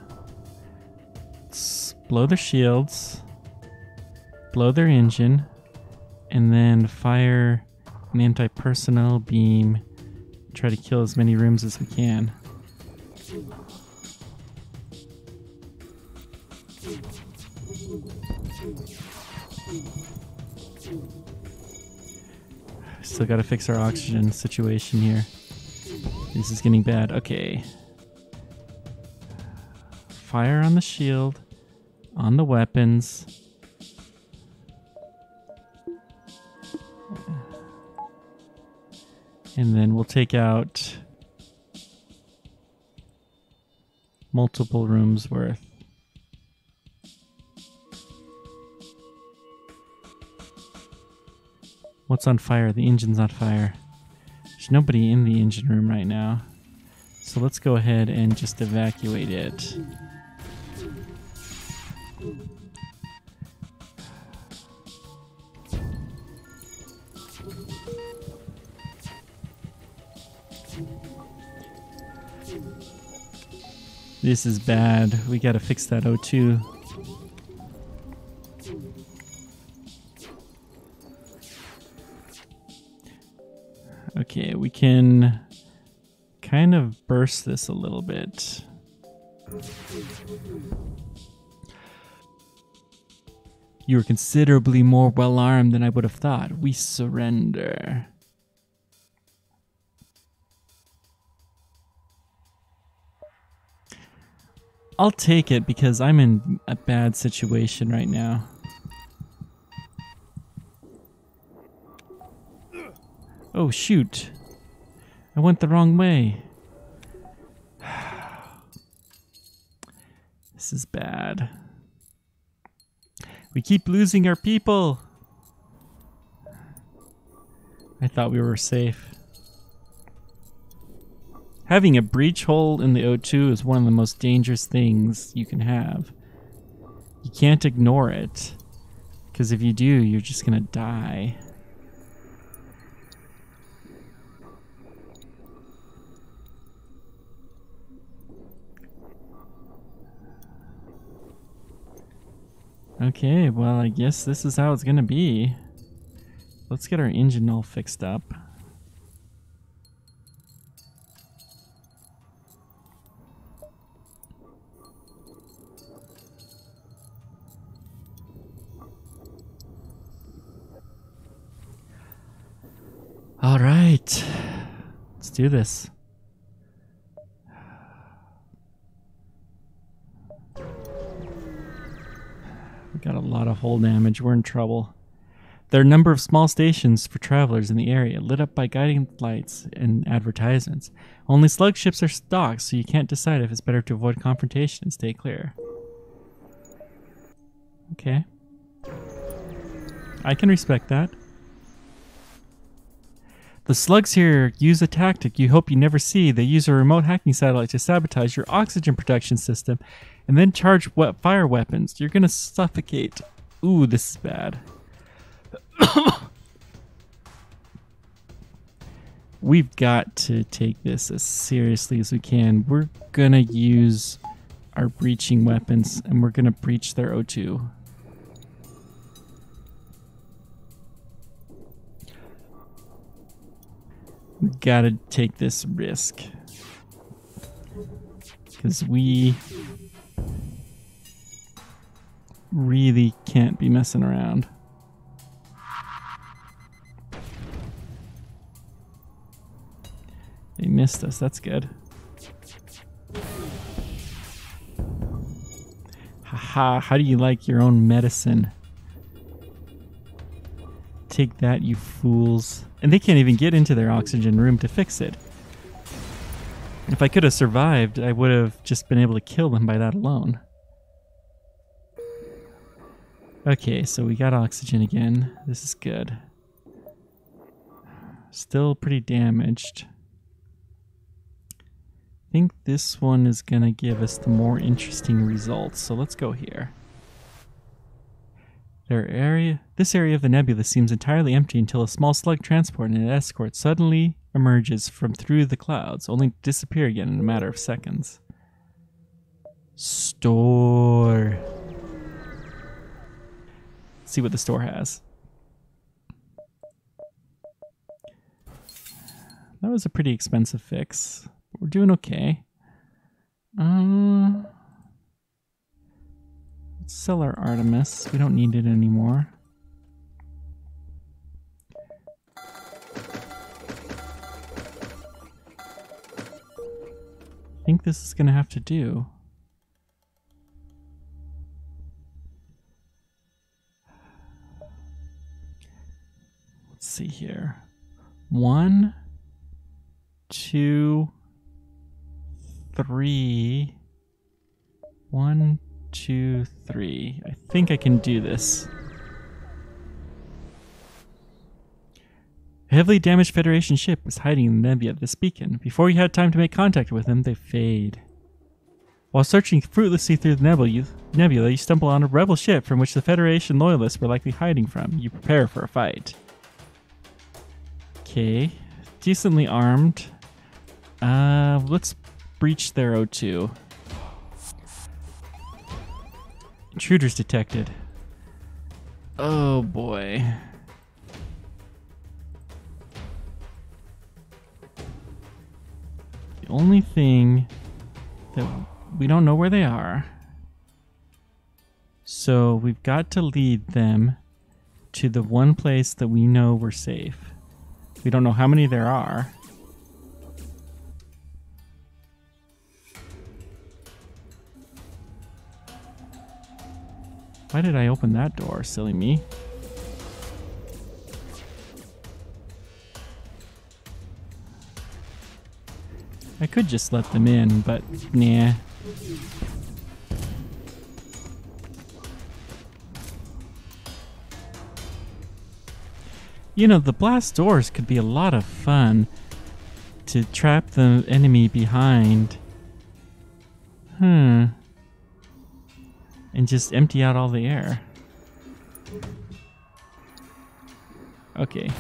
Speaker 1: Let's blow their shields, blow their engine, and then fire an anti-personnel beam. Try to kill as many rooms as we can. Still got to fix our oxygen situation here. This is getting bad. Okay. Fire on the shield, on the weapons. And then we'll take out multiple rooms worth. What's on fire? The engine's on fire. There's nobody in the engine room right now. So let's go ahead and just evacuate it. This is bad. We gotta fix that O2. Okay, we can kind of burst this a little bit. You are considerably more well armed than I would have thought. We surrender. I'll take it because I'm in a bad situation right now. Oh shoot. I went the wrong way. This is bad. We keep losing our people. I thought we were safe. Having a breach hole in the O2 is one of the most dangerous things you can have. You can't ignore it, because if you do, you're just gonna die. Okay, well, I guess this is how it's gonna be. Let's get our engine all fixed up. All right, let's do this. We got a lot of hull damage. We're in trouble. There are a number of small stations for travelers in the area, lit up by guiding lights and advertisements. Only slug ships are stocked, so you can't decide if it's better to avoid confrontation and stay clear. Okay. I can respect that. The slugs here use a tactic you hope you never see. They use a remote hacking satellite to sabotage your oxygen production system and then charge fire weapons. You're gonna suffocate. Ooh, this is bad. We've got to take this as seriously as we can. We're gonna use our breaching weapons and we're gonna breach their O2. We gotta take this risk. Because we really can't be messing around. They missed us, that's good. Haha, how do you like your own medicine? Take that, you fools. And they can't even get into their oxygen room to fix it. If I could have survived, I would have just been able to kill them by that alone. Okay, so we got oxygen again. This is good. Still pretty damaged. I think this one is gonna give us the more interesting results, so let's go here. This area of the nebula seems entirely empty until a small slug transport and an escort suddenly emerges from through the clouds, only to disappear again in a matter of seconds. Store. Let's see what the store has. That was a pretty expensive fix. But we're doing okay. Let's sell our Artemis. We don't need it anymore. I think this is going to have to do. Let's see here. 1, 2, 3. 1, 2, 3. I think I can do this. A heavily damaged Federation ship is hiding in the nebula of this beacon. Before you had time to make contact with them, they fade. While searching fruitlessly through the nebula, you stumble on a rebel ship from which the Federation loyalists were likely hiding from. You prepare for a fight. Okay, decently armed. Let's breach their O2. Intruders detected. Oh boy. The only thing that we don't know where they are. So we've got to lead them to the one place that we know we're safe. We don't know how many there are. Why did I open that door, silly me? I could just let them in, but nah. You know, the blast doors could be a lot of fun to trap the enemy behind. And just empty out all the air. Okay.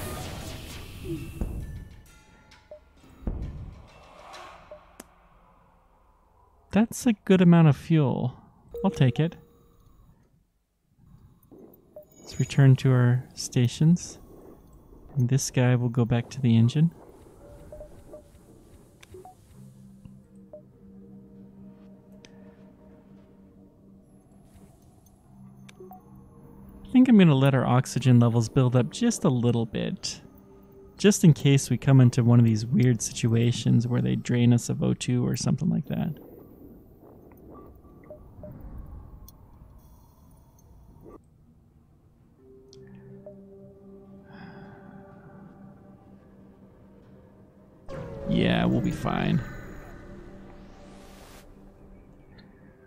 Speaker 1: That's a good amount of fuel. I'll take it. Let's return to our stations. And this guy will go back to the engine. I think I'm going to let our oxygen levels build up just a little bit. Just in case we come into one of these weird situations where they drain us of O2 or something like that. Yeah, we'll be fine.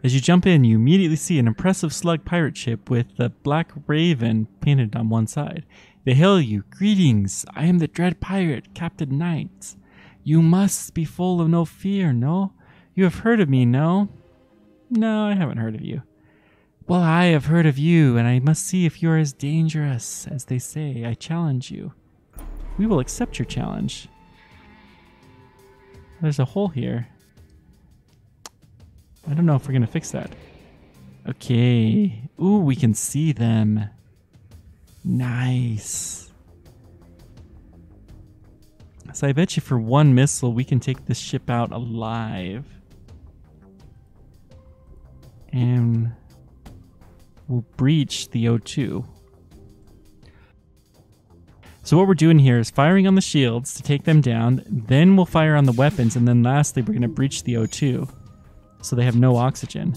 Speaker 1: As you jump in, you immediately see an impressive slug pirate ship with the Black Raven painted on one side. They hail you. Greetings, I am the dread pirate, Captain Knight. You must be full of no fear, no? You have heard of me, no? No, I haven't heard of you. Well, I have heard of you, and I must see if you are as dangerous as they say. I challenge you. We will accept your challenge. There's a hole here. I don't know if we're going to fix that. Okay. Ooh, we can see them. Nice. So I bet you for one missile, we can take this ship out alive. And we'll breach the O2. So what we're doing here is firing on the shields to take them down. Then we'll fire on the weapons. And then lastly, we're going to breach the O2. So they have no oxygen.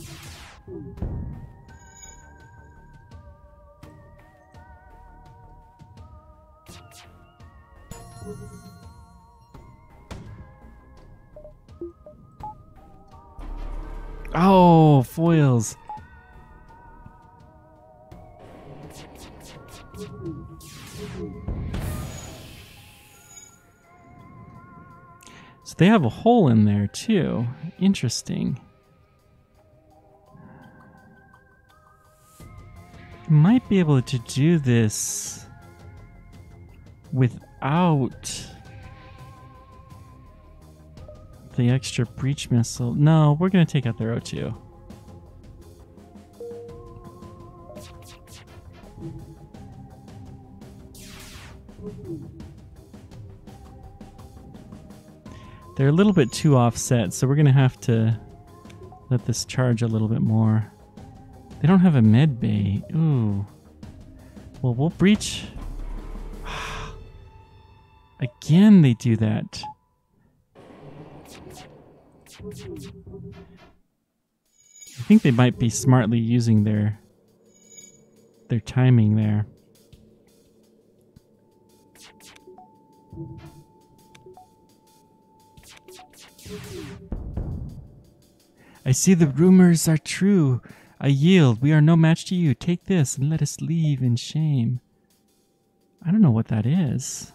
Speaker 1: Oh, foils. So they have a hole in there too. Interesting. Might be able to do this without the extra breach missile. No, we're going to take out their O2. They're a little bit too offset, so we're going to have to let this charge a little bit more. They don't have a med bay. Ooh. Well, we'll breach. Again, they do that. I think they might be smartly using their timing there. I see the rumors are true. I yield. We are no match to you. Take this and let us leave in shame. I don't know what that is.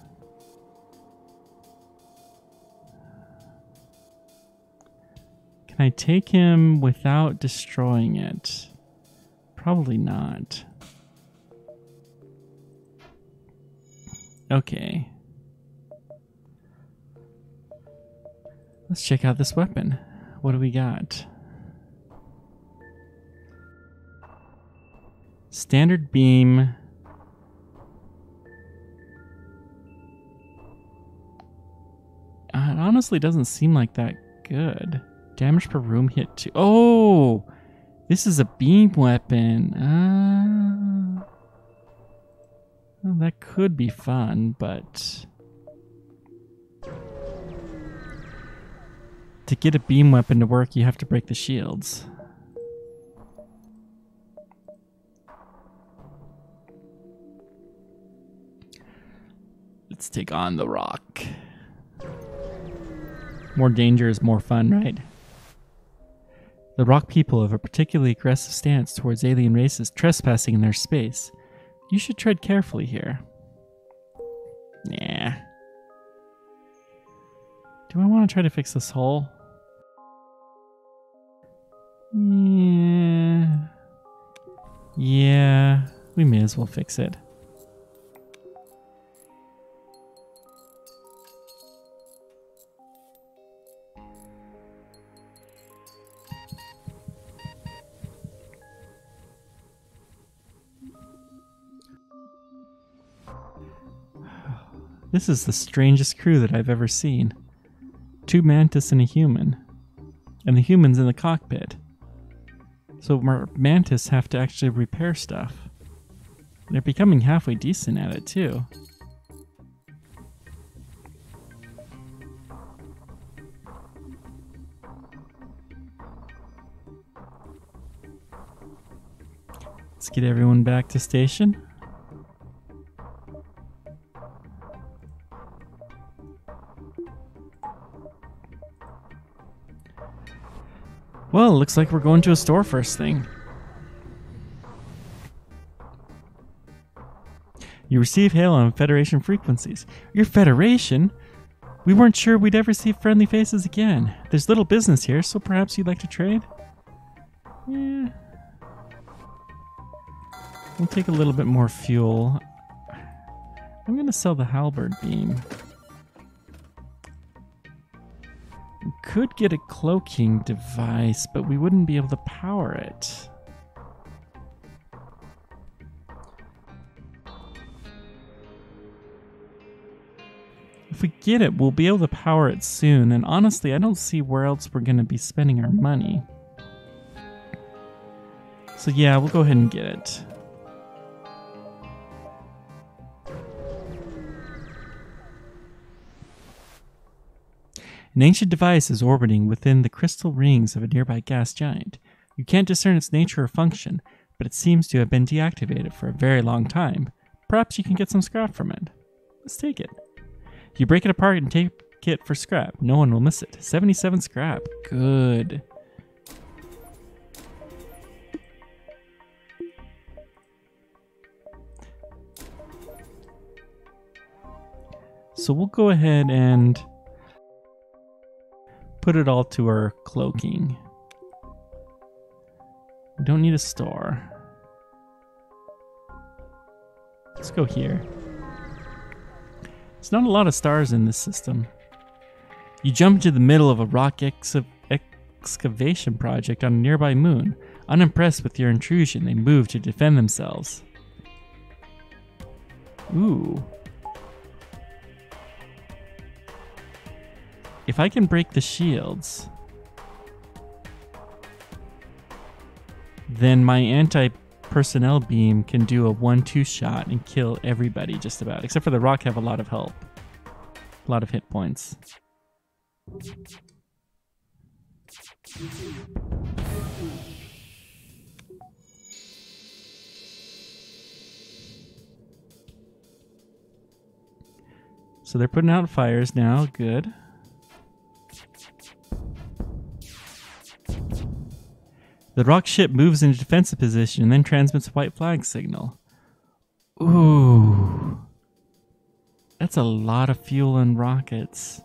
Speaker 1: Can I take him without destroying it? Probably not. Okay. Let's check out this weapon. What do we got? Standard beam. It honestly doesn't seem like that good. Damage per room hit 2. Oh! This is a beam weapon. Well, that could be fun, but... to get a beam weapon to work, you have to break the shields. Let's take on the rock. More danger is more fun, right? The rock people have a particularly aggressive stance towards alien races trespassing in their space. You should tread carefully here. Nah. Do I want to try to fix this hole? Yeah, we may as well fix it. This is the strangest crew that I've ever seen. 2 mantis and a human. And the human's in the cockpit. So our mantis have to actually repair stuff. They're becoming halfway decent at it too. Let's get everyone back to station. Well, looks like we're going to a store first thing. You receive hail on Federation frequencies. Your Federation? We weren't sure we'd ever see friendly faces again. There's little business here, so perhaps you'd like to trade? Yeah. We'll take a little bit more fuel. I'm going to sell the halberd beam. We could get a cloaking device, but we wouldn't be able to power it. If we get it, we'll be able to power it soon, and honestly, I don't see where else we're going to be spending our money. So yeah, we'll go ahead and get it. An ancient device is orbiting within the crystal rings of a nearby gas giant. You can't discern its nature or function, but it seems to have been deactivated for a very long time. Perhaps you can get some scrap from it. Let's take it. You break it apart and take it for scrap. No one will miss it. 77 scrap. Good. So we'll go ahead and put it all to our cloaking. We don't need a store. Let's go here. There's not a lot of stars in this system. You jump into the middle of a rock excavation project on a nearby moon. Unimpressed with your intrusion, they move to defend themselves. Ooh. If I can break the shields, then my anti-personnel beam can do a 1-2 shot and kill everybody just about. Except for the rock have a lot of help. A lot of hit points. So they're putting out fires now. Good. The rock ship moves into defensive position and then transmits a white flag signal. Ooh. That's a lot of fuel and rockets.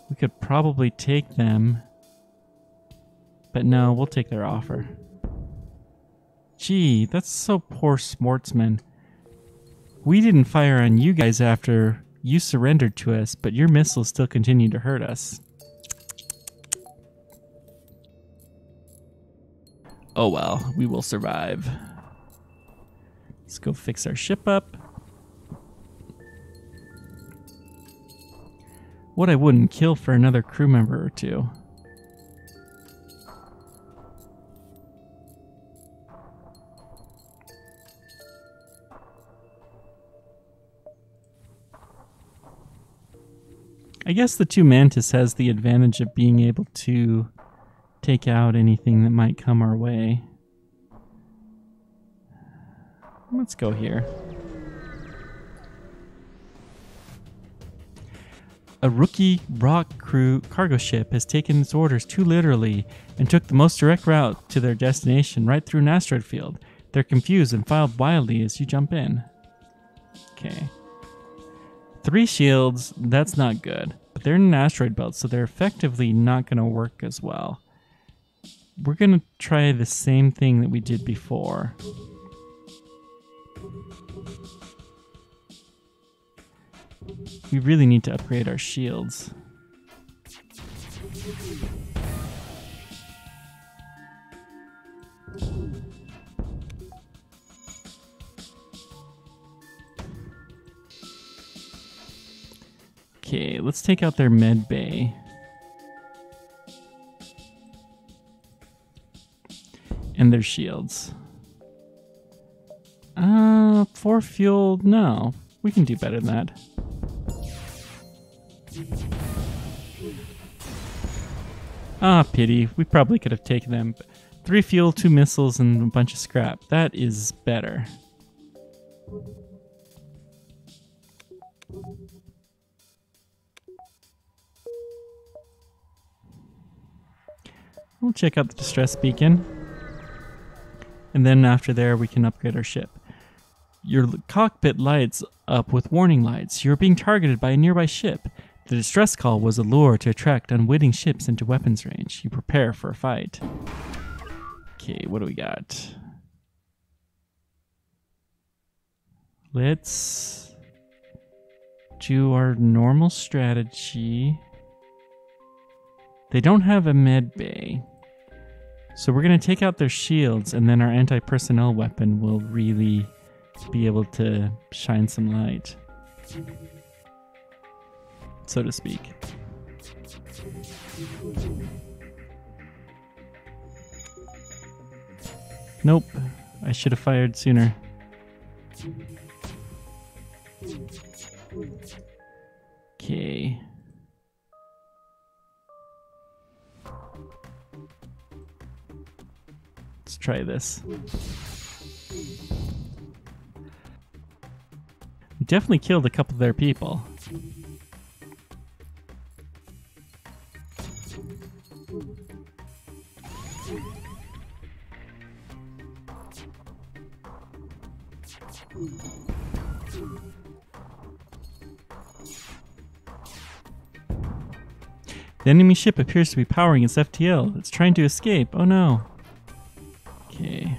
Speaker 1: We could probably take them. But no, we'll take their offer. Gee, that's so poor sportsman. We didn't fire on you guys after you surrendered to us, but your missiles still continue to hurt us. Oh well, we will survive. Let's go fix our ship up. What I wouldn't kill for another crew member or two. I guess the 2 Mantis has the advantage of being able to take out anything that might come our way. Let's go here. A rookie rock crew cargo ship has taken its orders too literally and took the most direct route to their destination right through an asteroid field. They're confused and filed wildly as you jump in. Okay. 3 shields, that's not good. But they're in an asteroid belt, so they're effectively not going to work as well. We're going to try the same thing that we did before. We really need to upgrade our shields. Okay, let's take out their med bay. And their shields. 4 fuel, no. We can do better than that. Ah, pity. We probably could have taken them. 3 fuel, 2 missiles, and a bunch of scrap. That is better. We'll check out the distress beacon. And then after there, we can upgrade our ship. Your cockpit lights up with warning lights. You're being targeted by a nearby ship. The distress call was a lure to attract unwitting ships into weapons range. You prepare for a fight. Okay, what do we got? Let's do our normal strategy. They don't have a med bay. So we're going to take out their shields, and then our anti-personnel weapon will really be able to shine some light, so to speak. Nope, I should have fired sooner. Okay. Let's try this. We definitely killed a couple of their people. The enemy ship appears to be powering its FTL. It's trying to escape. Oh no. Okay.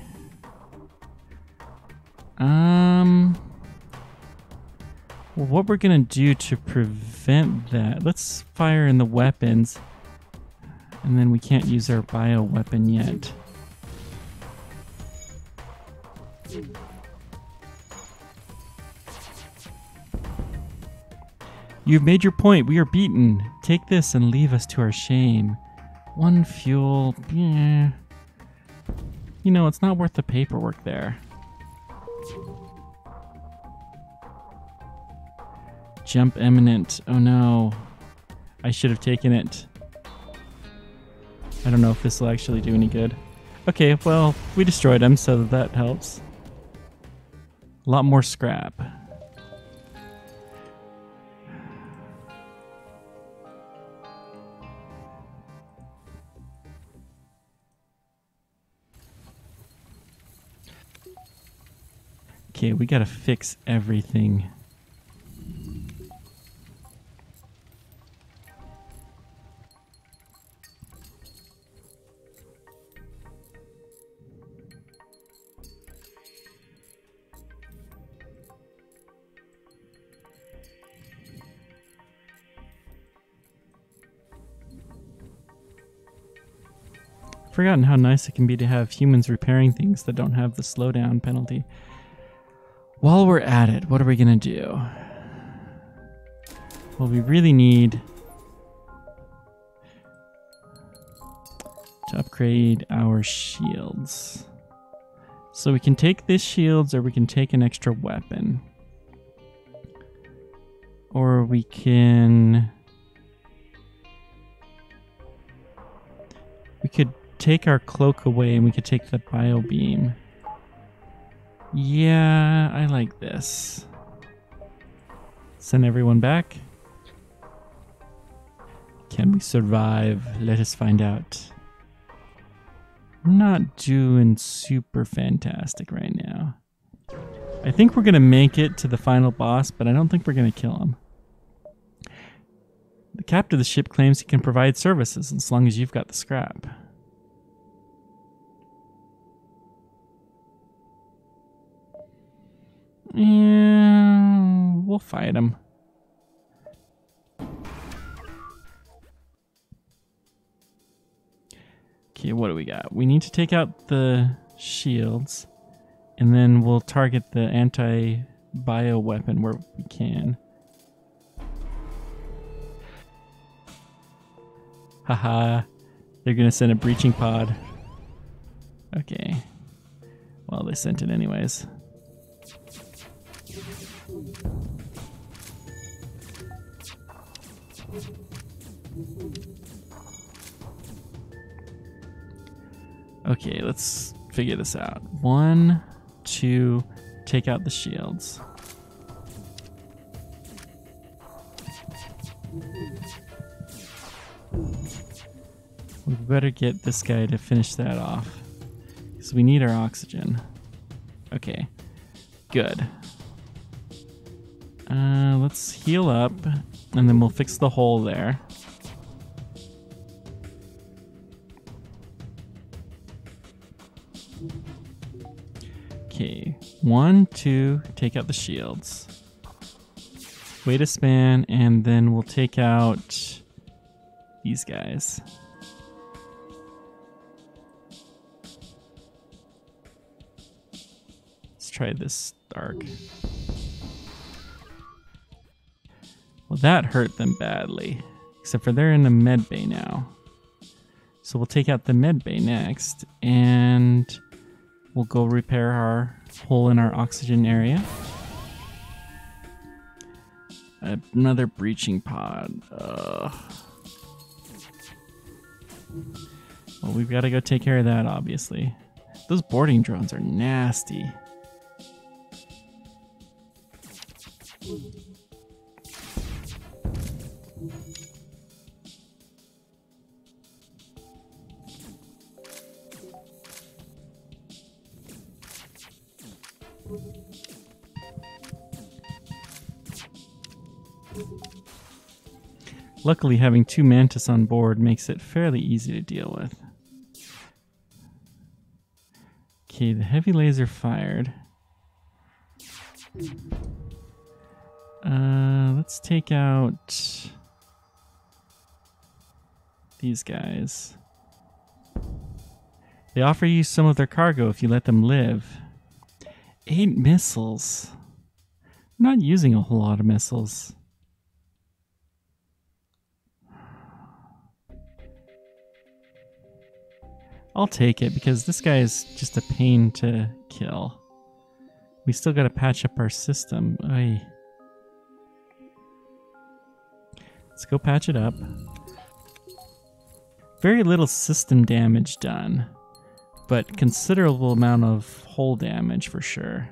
Speaker 1: Well, what we're gonna do to prevent that, let's fire in the weapons, and then we can't use our bio weapon yet. You've made your point. We are beaten. Take this and leave us to our shame. 1 fuel. Yeah. You know, it's not worth the paperwork there. Jump imminent. Oh no. I should have taken it. I don't know if this will actually do any good. Okay, well, we destroyed him, so that helps. A lot more scrap. Okay, we gotta fix everything. Forgotten how nice it can be to have humans repairing things that don't have the slowdown penalty. While we're at it, what are we gonna do? Well, we really need to upgrade our shields. So we can take this shields, or we can take an extra weapon. Or we can... We could take our cloak away and we could take the bio beam. Yeah, I like this. Send everyone back. Can we survive? Let us find out. I'm not doing super fantastic right now. I think we're going to make it to the final boss, but I don't think we're going to kill him. The captain of the ship claims he can provide services as long as you've got the scrap. Yeah, we'll fight him. Okay, what do we got? We need to take out the shields, and then we'll target the anti-bio weapon where we can. Haha, they're gonna send a breaching pod. Okay. Well, they sent it anyways. Okay, let's figure this out. 1, 2, take out the shields. We better get this guy to finish that off, because we need our oxygen. Okay, good. Let's heal up, and then we'll fix the hole there. Okay, 1, 2, take out the shields. Wait a span, and then we'll take out these guys. Let's try this dark. Well, that hurt them badly, except for they're in the med bay now. So we'll take out the med bay next, and we'll go repair our hole in our oxygen area. Another breaching pod. Well, we've got to go take care of that, obviously. Those boarding drones are nasty. Luckily, having 2 Mantis on board makes it fairly easy to deal with. Okay, the heavy laser fired. Let's take out these guys. They offer you some of their cargo if you let them live. 8 missiles. I'm not using a whole lot of missiles. I'll take it because this guy is just a pain to kill. We still gotta patch up our system. Oy. Let's go patch it up. Very little system damage done, but considerable amount of hull damage for sure.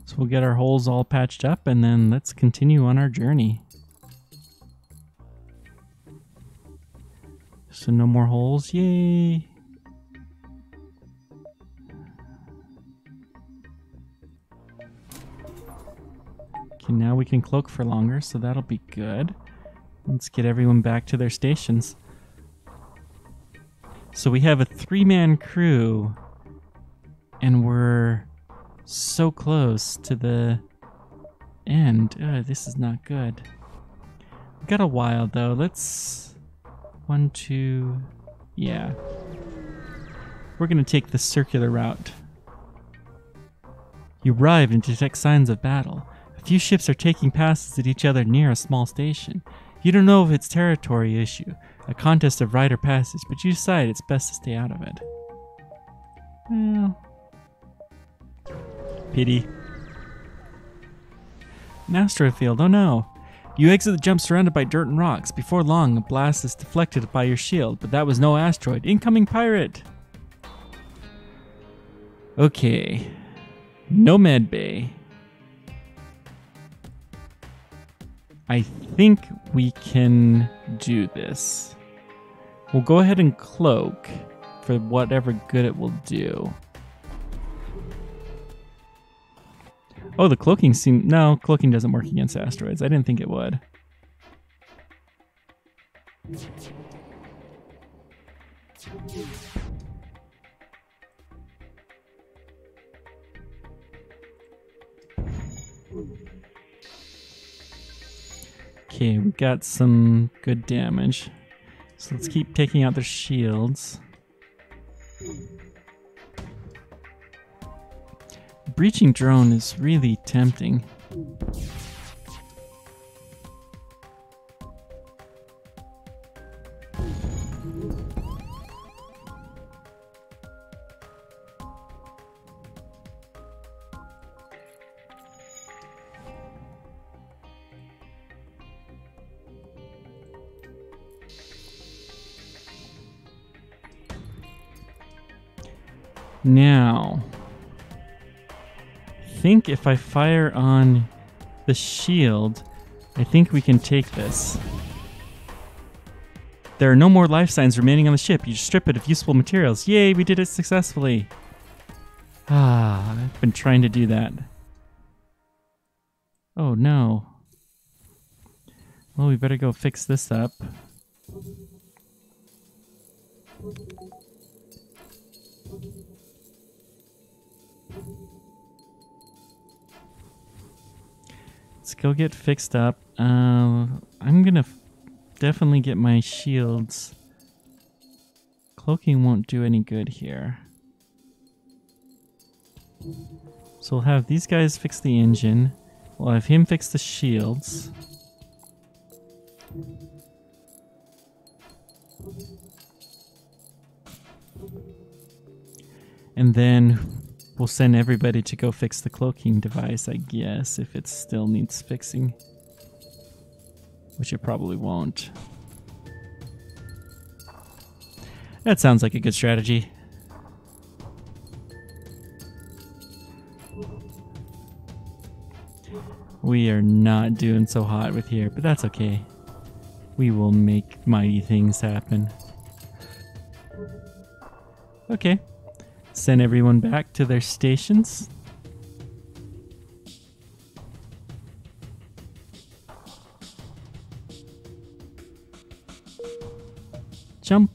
Speaker 1: So we'll get our holes all patched up and then let's continue on our journey. So no more holes, yay! Okay, now we can cloak for longer, so that'll be good. Let's get everyone back to their stations. So we have a 3-man crew, and we're so close to the end. This is not good. We've got a while though. Let's 1, 2, yeah. We're gonna take the circular route. You arrive and detect signs of battle. A few ships are taking passes at each other near a small station. You don't know if it's territory issue, a contest of right or passage, but you decide it's best to stay out of it. Well, pity. An asteroid field, oh no. You exit the jump surrounded by dirt and rocks. Before long, a blast is deflected by your shield, but that was no asteroid. Incoming pirate! Okay. No med bay. I think we can do this. We'll go ahead and cloak for whatever good it will do. Oh, the cloaking no, cloaking doesn't work against asteroids. I didn't think it would. Okay, we got some good damage. So let's keep taking out their shields. Breaching drone is really tempting. Now, I think if I fire on the shield, I think we can take this. There are no more life signs remaining on the ship. You strip it of useful materials. Yay, we did it successfully. I've been trying to do that. Oh no. Well, we better go fix this up. Let's go get fixed up. I'm gonna definitely get my shields. Cloaking won't do any good here. So we'll have these guys fix the engine. We'll have him fix the shields. And then we'll send everybody to go fix the cloaking device, I guess, if it still needs fixing. Which it probably won't. That sounds like a good strategy. We are not doing so hot with here, but that's okay. We will make mighty things happen. Okay. Send everyone back to their stations. Jump.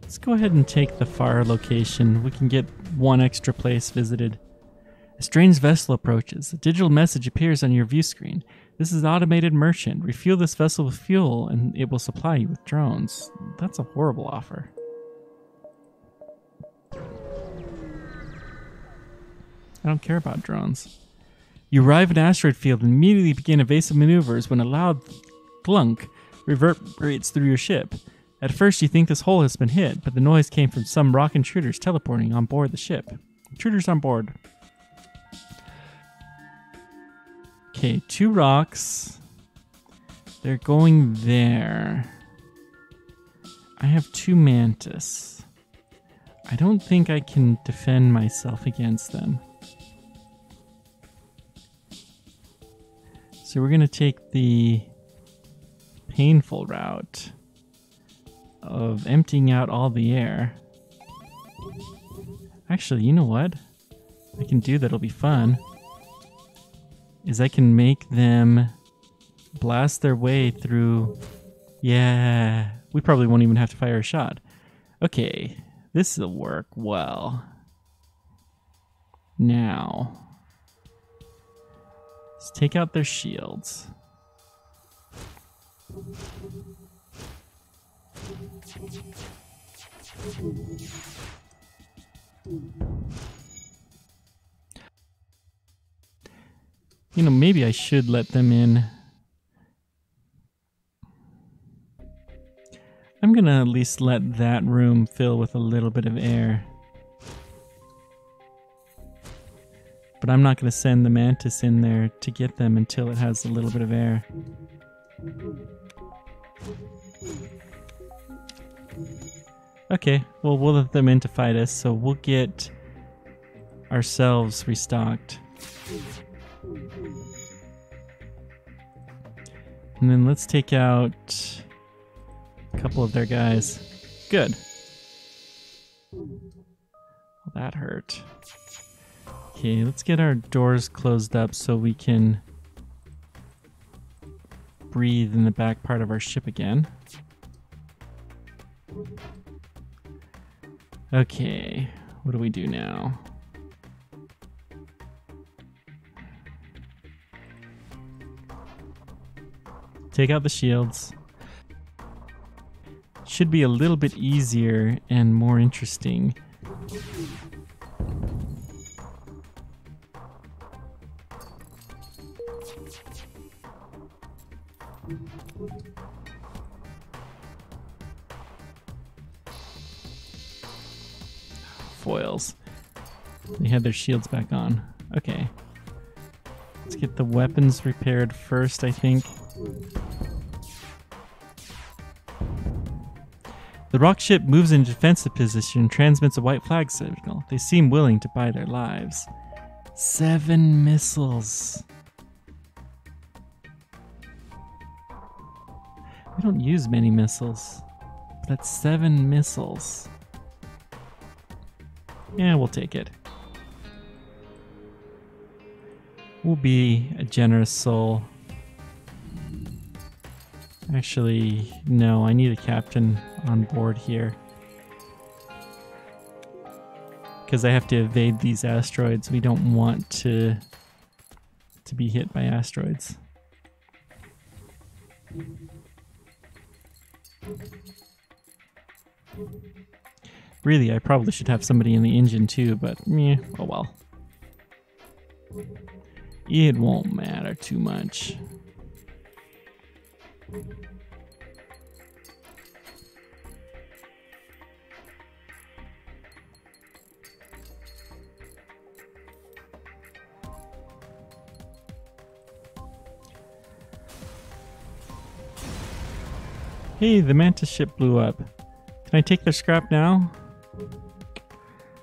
Speaker 1: Let's go ahead and take the far location. We can get one extra place visited. A strange vessel approaches. A digital message appears on your view screen. This is an automated merchant. Refuel this vessel with fuel and it will supply you with drones. That's a horrible offer. I don't care about drones. You arrive at an asteroid field and immediately begin evasive maneuvers when a loud clunk reverberates through your ship. At first you think this hole has been hit, but the noise came from some rock intruders teleporting on board the ship. Intruders on board. Okay, 2 rocks. They're going there. I have 2 mantis. I don't think I can defend myself against them. So we're going to take the painful route of emptying out all the air. Actually, you know what? I can do that'll be fun. is I can make them blast their way through. Yeah, we probably won't even have to fire a shot. Okay, this will work well. Now, let's take out their shields. You know, maybe I should let them in. I'm gonna at least let that room fill with a little bit of air. But I'm not gonna send the mantis in there to get them until it has a little bit of air. Okay, well, we'll let them in to fight us, so we'll get ourselves restocked. And then let's take out a couple of their guys. Good. Well, that hurt. Okay, let's get our doors closed up so we can breathe in the back part of our ship again. Okay, what do we do now? Take out the shields. Should be a little bit easier and more interesting. Foils. They had their shields back on. Okay. Let's get the weapons repaired first, I think. The rock ship moves in defensive position and transmits a white flag signal. They seem willing to buy their lives. 7 missiles. We don't use many missiles, but that's 7 missiles. Yeah, we'll take it. We'll be a generous soul. Actually, no, I need a captain on board here. Because I have to evade these asteroids. We don't want to be hit by asteroids. Really, I probably should have somebody in the engine too, but meh, oh well. It won't matter too much. Hey, the mantis ship blew up. Can I take their scrap now?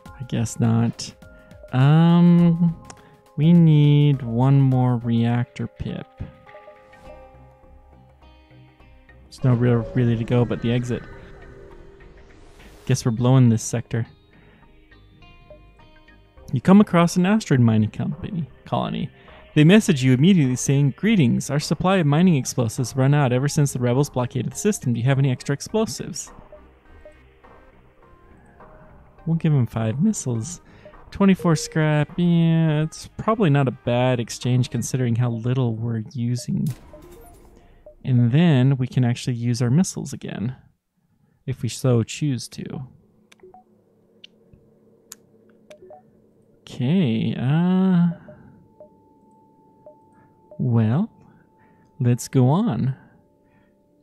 Speaker 1: I guess not. We need one more reactor pip. There's no really to go but the exit. Guess we're blowing this sector. You come across an asteroid mining colony. They message you immediately saying, "Greetings, our supply of mining explosives run out ever since the rebels blockaded the system. Do you have any extra explosives?" We'll give them 5 missiles. 24 scrap, yeah, it's probably not a bad exchange considering how little we're using. And then we can actually use our missiles again, if we so choose to. Okay, well, let's go on.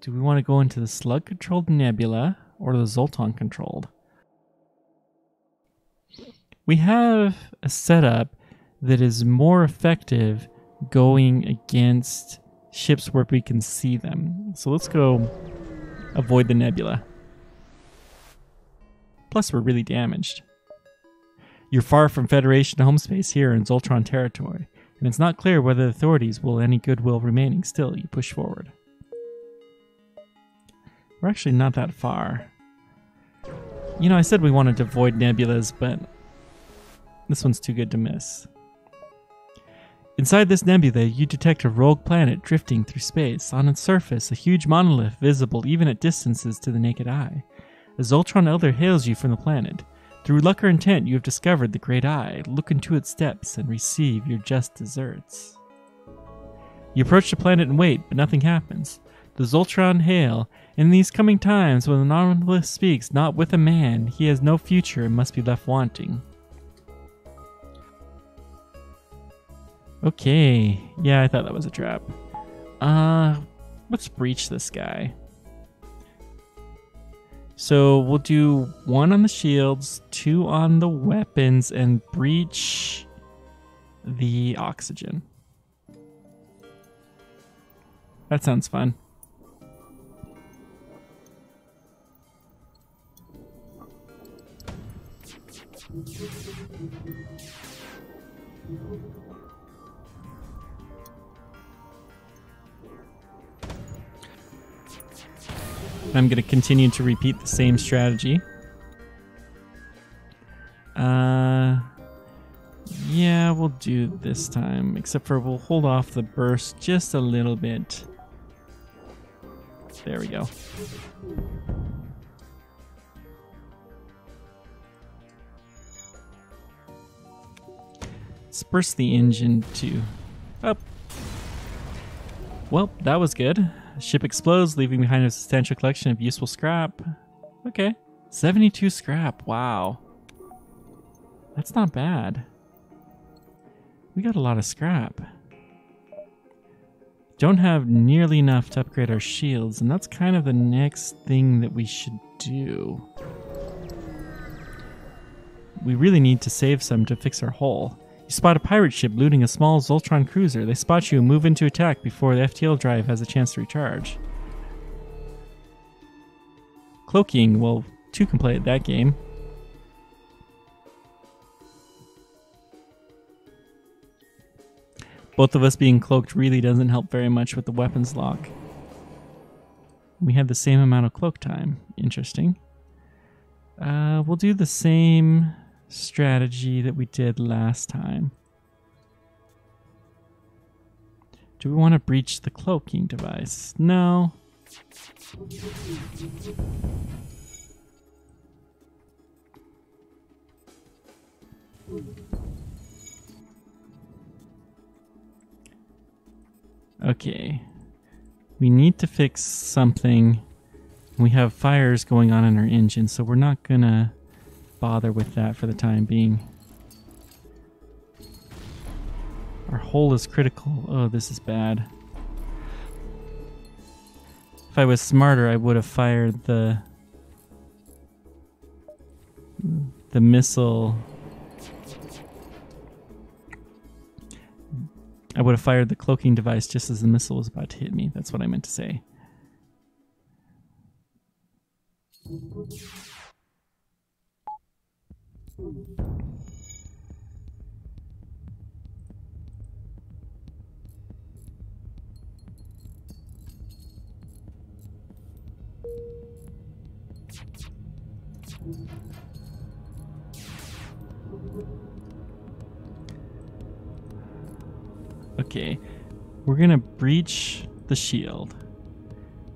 Speaker 1: Do we want to go into the slug-controlled nebula or the Zoltan-controlled? We have a setup that is more effective going against ships where we can see them. So let's go avoid the nebula. Plus, we're really damaged. You're far from Federation home space here in Zoltron territory, and it's not clear whether the authorities will any goodwill remaining. Still, you push forward. We're actually not that far. You know, I said we wanted to avoid nebulas, but this one's too good to miss. Inside this nebula, you detect a rogue planet drifting through space. On its surface, a huge monolith visible even at distances to the naked eye. A Zoltron elder hails you from the planet. Through luck or intent, you have discovered the Great Eye. Look into its depths and receive your just deserts. You approach the planet and wait, but nothing happens. The Zoltron hail, in these coming times when the monolith speaks not with a man, he has no future and must be left wanting. Okay, yeah, I thought that was a trap. Let's breach this guy. So we'll do 1 on the shields, 2 on the weapons, and breach the oxygen. That sounds fun. I'm going to continue to repeat the same strategy. Yeah, we'll do this time, except for we'll hold off the burst just a little bit. There we go. Let's burst the engine to up. Well, that was good. Ship explodes, leaving behind a substantial collection of useful scrap. Okay. 72 scrap. Wow. That's not bad. We got a lot of scrap. Don't have nearly enough to upgrade our shields, and that's kind of the next thing that we should do. We really need to save some to fix our hull. You spot a pirate ship looting a small Zoltron cruiser. They spot you and move into attack before the FTL drive has a chance to recharge. Cloaking, well, 2 can play at that game. Both of us being cloaked really doesn't help very much with the weapons lock. We have the same amount of cloak time. Interesting. We'll do the same strategy that we did last time. Do we want to breach the cloaking device? No. Okay. We need to fix something. We have fires going on in our engine, so we're not gonna bother with that for the time being. Our hull is critical. Oh, this is bad. If I was smarter, I would have fired the missile. I would have fired the cloaking device just as the missile was about to hit me. That's what I meant to say. Okay, we're gonna breach the shield.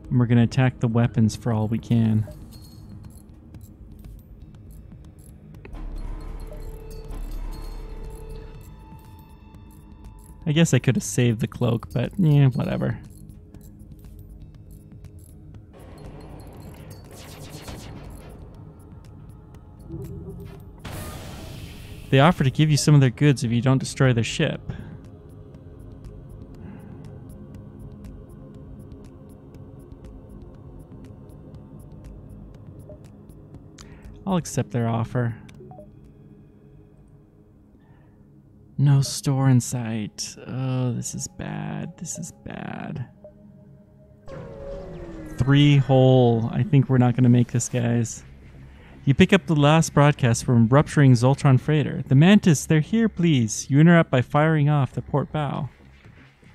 Speaker 1: And we're gonna attack the weapons for all we can. I guess I could have saved the cloak, but yeah, whatever. They offer to give you some of their goods if you don't destroy their ship. I'll accept their offer. No store in sight. Oh, this is bad. This is bad. 3 hull. I think we're not going to make this, guys. You pick up the last broadcast from rupturing Zoltron freighter. The Mantis, they're here, please. You interrupt by firing off the port bow.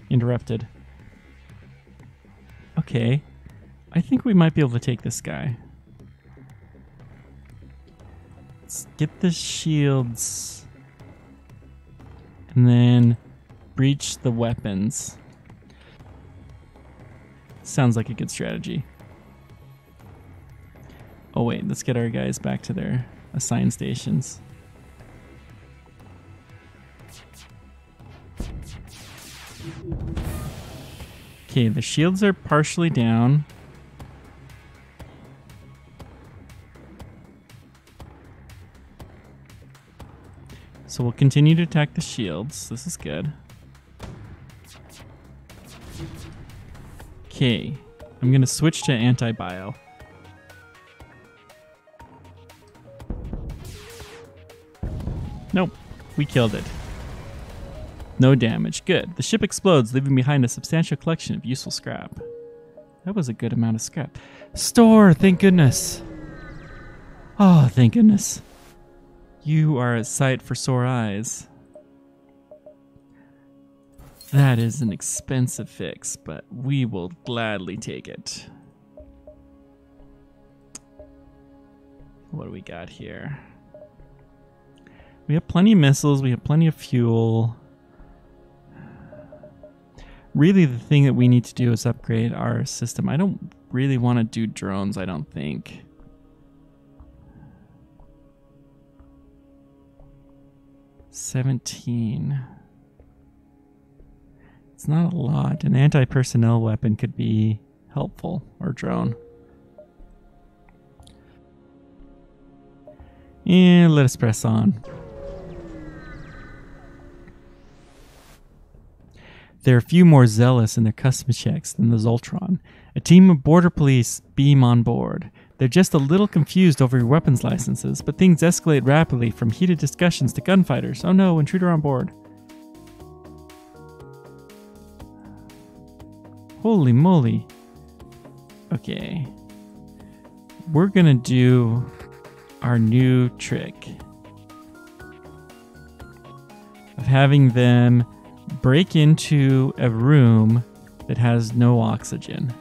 Speaker 1: Interrupted. Okay. I think we might be able to take this guy. Let's get the shields. And then breach the weapons. Sounds like a good strategy. Oh wait, let's get our guys back to their assigned stations. Okay, the shields are partially down. So we'll continue to attack the shields. This is good. Okay, I'm gonna switch to anti-bio. Nope, we killed it. No damage, good. The ship explodes, leaving behind a substantial collection of useful scrap. That was a good amount of scrap. Store, thank goodness. Oh, thank goodness. You are a sight for sore eyes. That is an expensive fix, but we will gladly take it. What do we got here? We have plenty of missiles, we have plenty of fuel. Really, the thing that we need to do is upgrade our system. I don't really want to do drones, I don't think. $17. It's not a lot. An anti-personnel weapon could be helpful, or drone. And let us press on. They're a few more zealous in their customs checks than the Zoltron. A team of border police beam on board. They're just a little confused over your weapons licenses, but things escalate rapidly from heated discussions to gunfighters. Oh no, intruder on board. Holy moly. Okay. We're gonna do our new trick of having them break into a room that has no oxygen.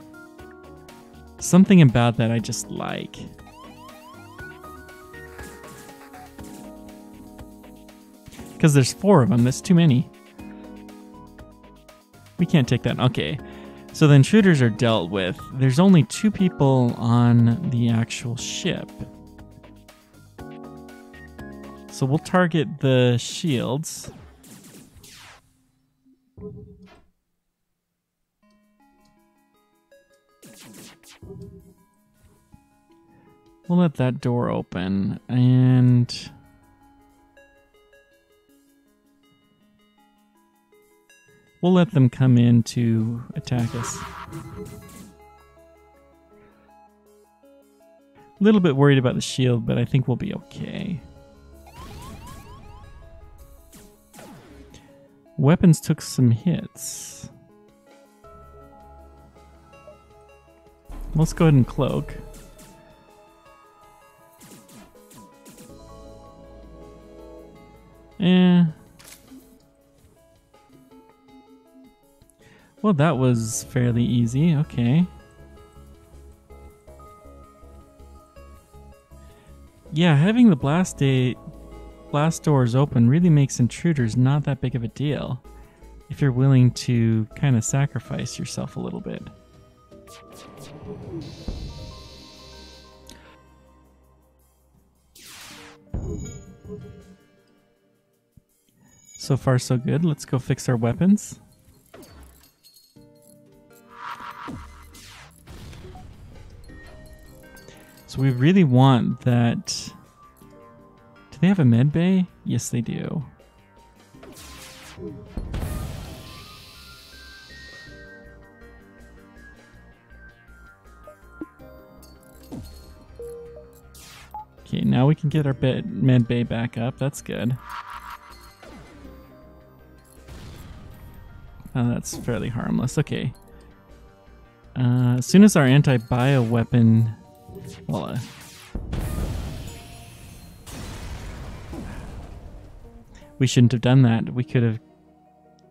Speaker 1: Something about that I just like. Because there's 4 of them, that's too many. We can't take that. Okay, so the intruders are dealt with. There's only 2 people on the actual ship. So we'll target the shields. We'll let that door open, and we'll let them come in to attack us. A little bit worried about the shield, but I think we'll be okay. Weapons took some hits. Let's go ahead and cloak. Well, that was fairly easy. Okay. Yeah, having the blast doors open really makes intruders not that big of a deal if you're willing to kind of sacrifice yourself a little bit. So far, so good. Let's go fix our weapons. So we really want that. Do they have a med bay? Yes, they do. Okay, now we can get our med bay back up. That's good. Oh, that's fairly harmless. Okay. As soon as our anti-bio weapon... Well, we shouldn't have done that. We could have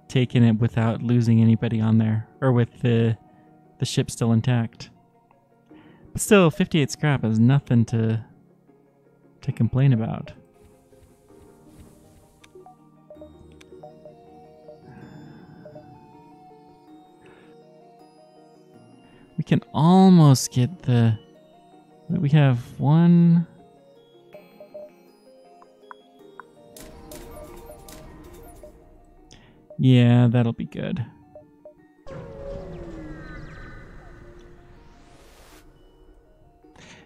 Speaker 1: taken it without losing anybody on there. Or with the ship still intact. But still, 58 scrap is nothing to complain about. We can almost get the... We have one... Yeah, that'll be good.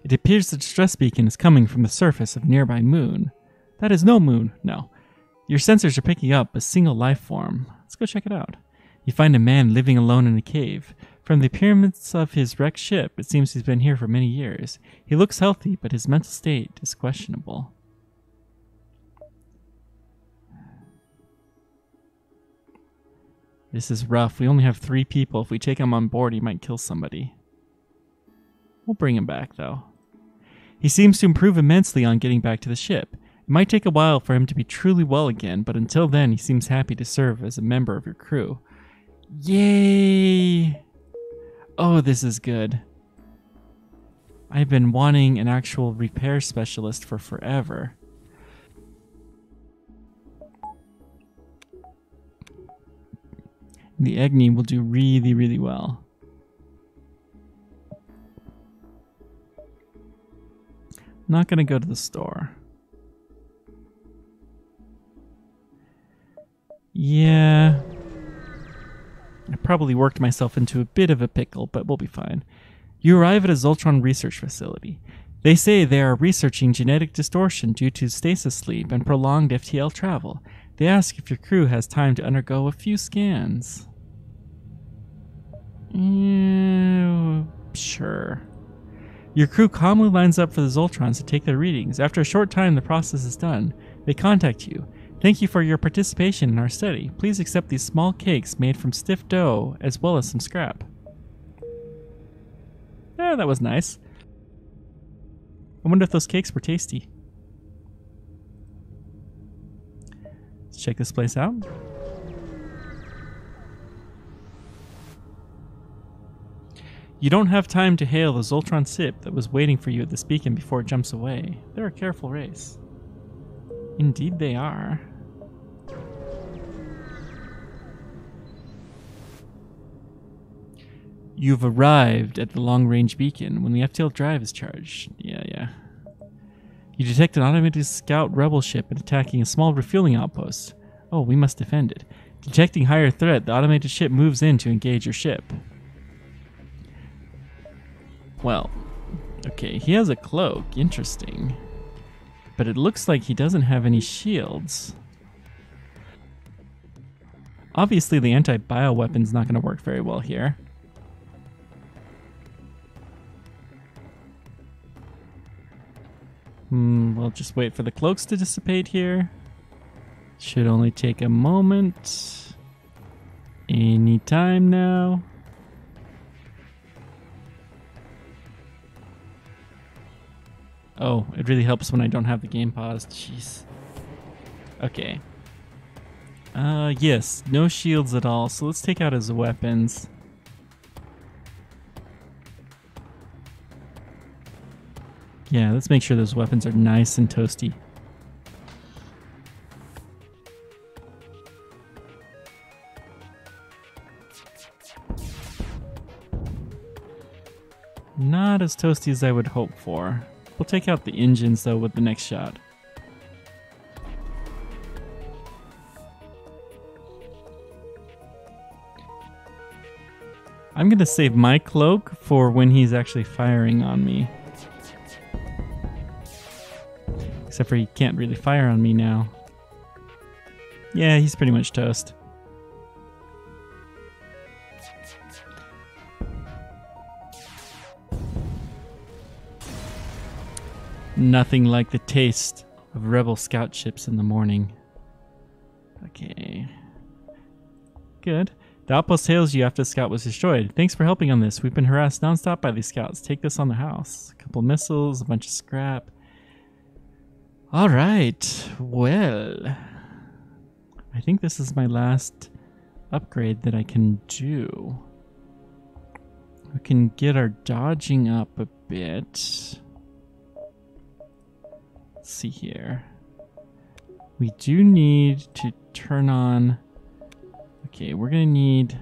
Speaker 1: It appears the distress beacon is coming from the surface of a nearby moon. That is no moon, no. Your sensors are picking up a single life form. Let's go check it out. You find a man living alone in a cave. From the appearance of his wrecked ship, it seems he's been here for many years. He looks healthy, but his mental state is questionable. This is rough. We only have 3 people. If we take him on board, he might kill somebody. We'll bring him back, though. He seems to improve immensely on getting back to the ship. It might take a while for him to be truly well again, but until then, he seems happy to serve as a member of your crew. Yay! Oh, this is good. I've been wanting an actual repair specialist for forever. The Egni will do really, really well. Not going to go to the store. Yeah. I probably worked myself into a bit of a pickle, but we'll be fine. You arrive at a Zoltron research facility. They say they are researching genetic distortion due to stasis sleep and prolonged FTL travel. They ask if your crew has time to undergo a few scans. Sure. Your crew calmly lines up for the Zoltrons to take their readings. After a short time, the process is done. They contact you. Thank you for your participation in our study. Please accept these small cakes made from stiff dough, as well as some scrap. Yeah, that was nice. I wonder if those cakes were tasty. Let's check this place out. You don't have time to hail the Zoltron ship that was waiting for you at this beacon before it jumps away. They're a careful race. Indeed they are. You've arrived at the long-range beacon when the FTL drive is charged. Yeah. You detect an automated scout rebel ship attacking a small refueling outpost. Oh, we must defend it. Detecting higher threat, the automated ship moves in to engage your ship. Well, okay, he has a cloak. Interesting. But it looks like he doesn't have any shields. Obviously, the anti-bio weapon's not going to work very well here. We'll just wait for the cloaks to dissipate here. Should only take a moment. Any time now. Oh, it really helps when I don't have the game paused. Jeez. Okay. Yes, no shields at all, so let's take out his weapons. Yeah, let's make sure those weapons are nice and toasty. Not as toasty as I would hope for. We'll take out the engines, though, with the next shot. I'm going to save my cloak for when he's actually firing on me. Except for he can't really fire on me now. Yeah, he's pretty much toast. Nothing like the taste of rebel scout ships in the morning. Okay. Good. The outpost hails you after the scout was destroyed. Thanks for helping on this. We've been harassed nonstop by these scouts. Take this on the house. A couple missiles, a bunch of scrap. Alright. Well. I think this is my last upgrade that I can do. We can get our dodging up a bit. Let's see here. We do need to turn on... Okay, we're going to need...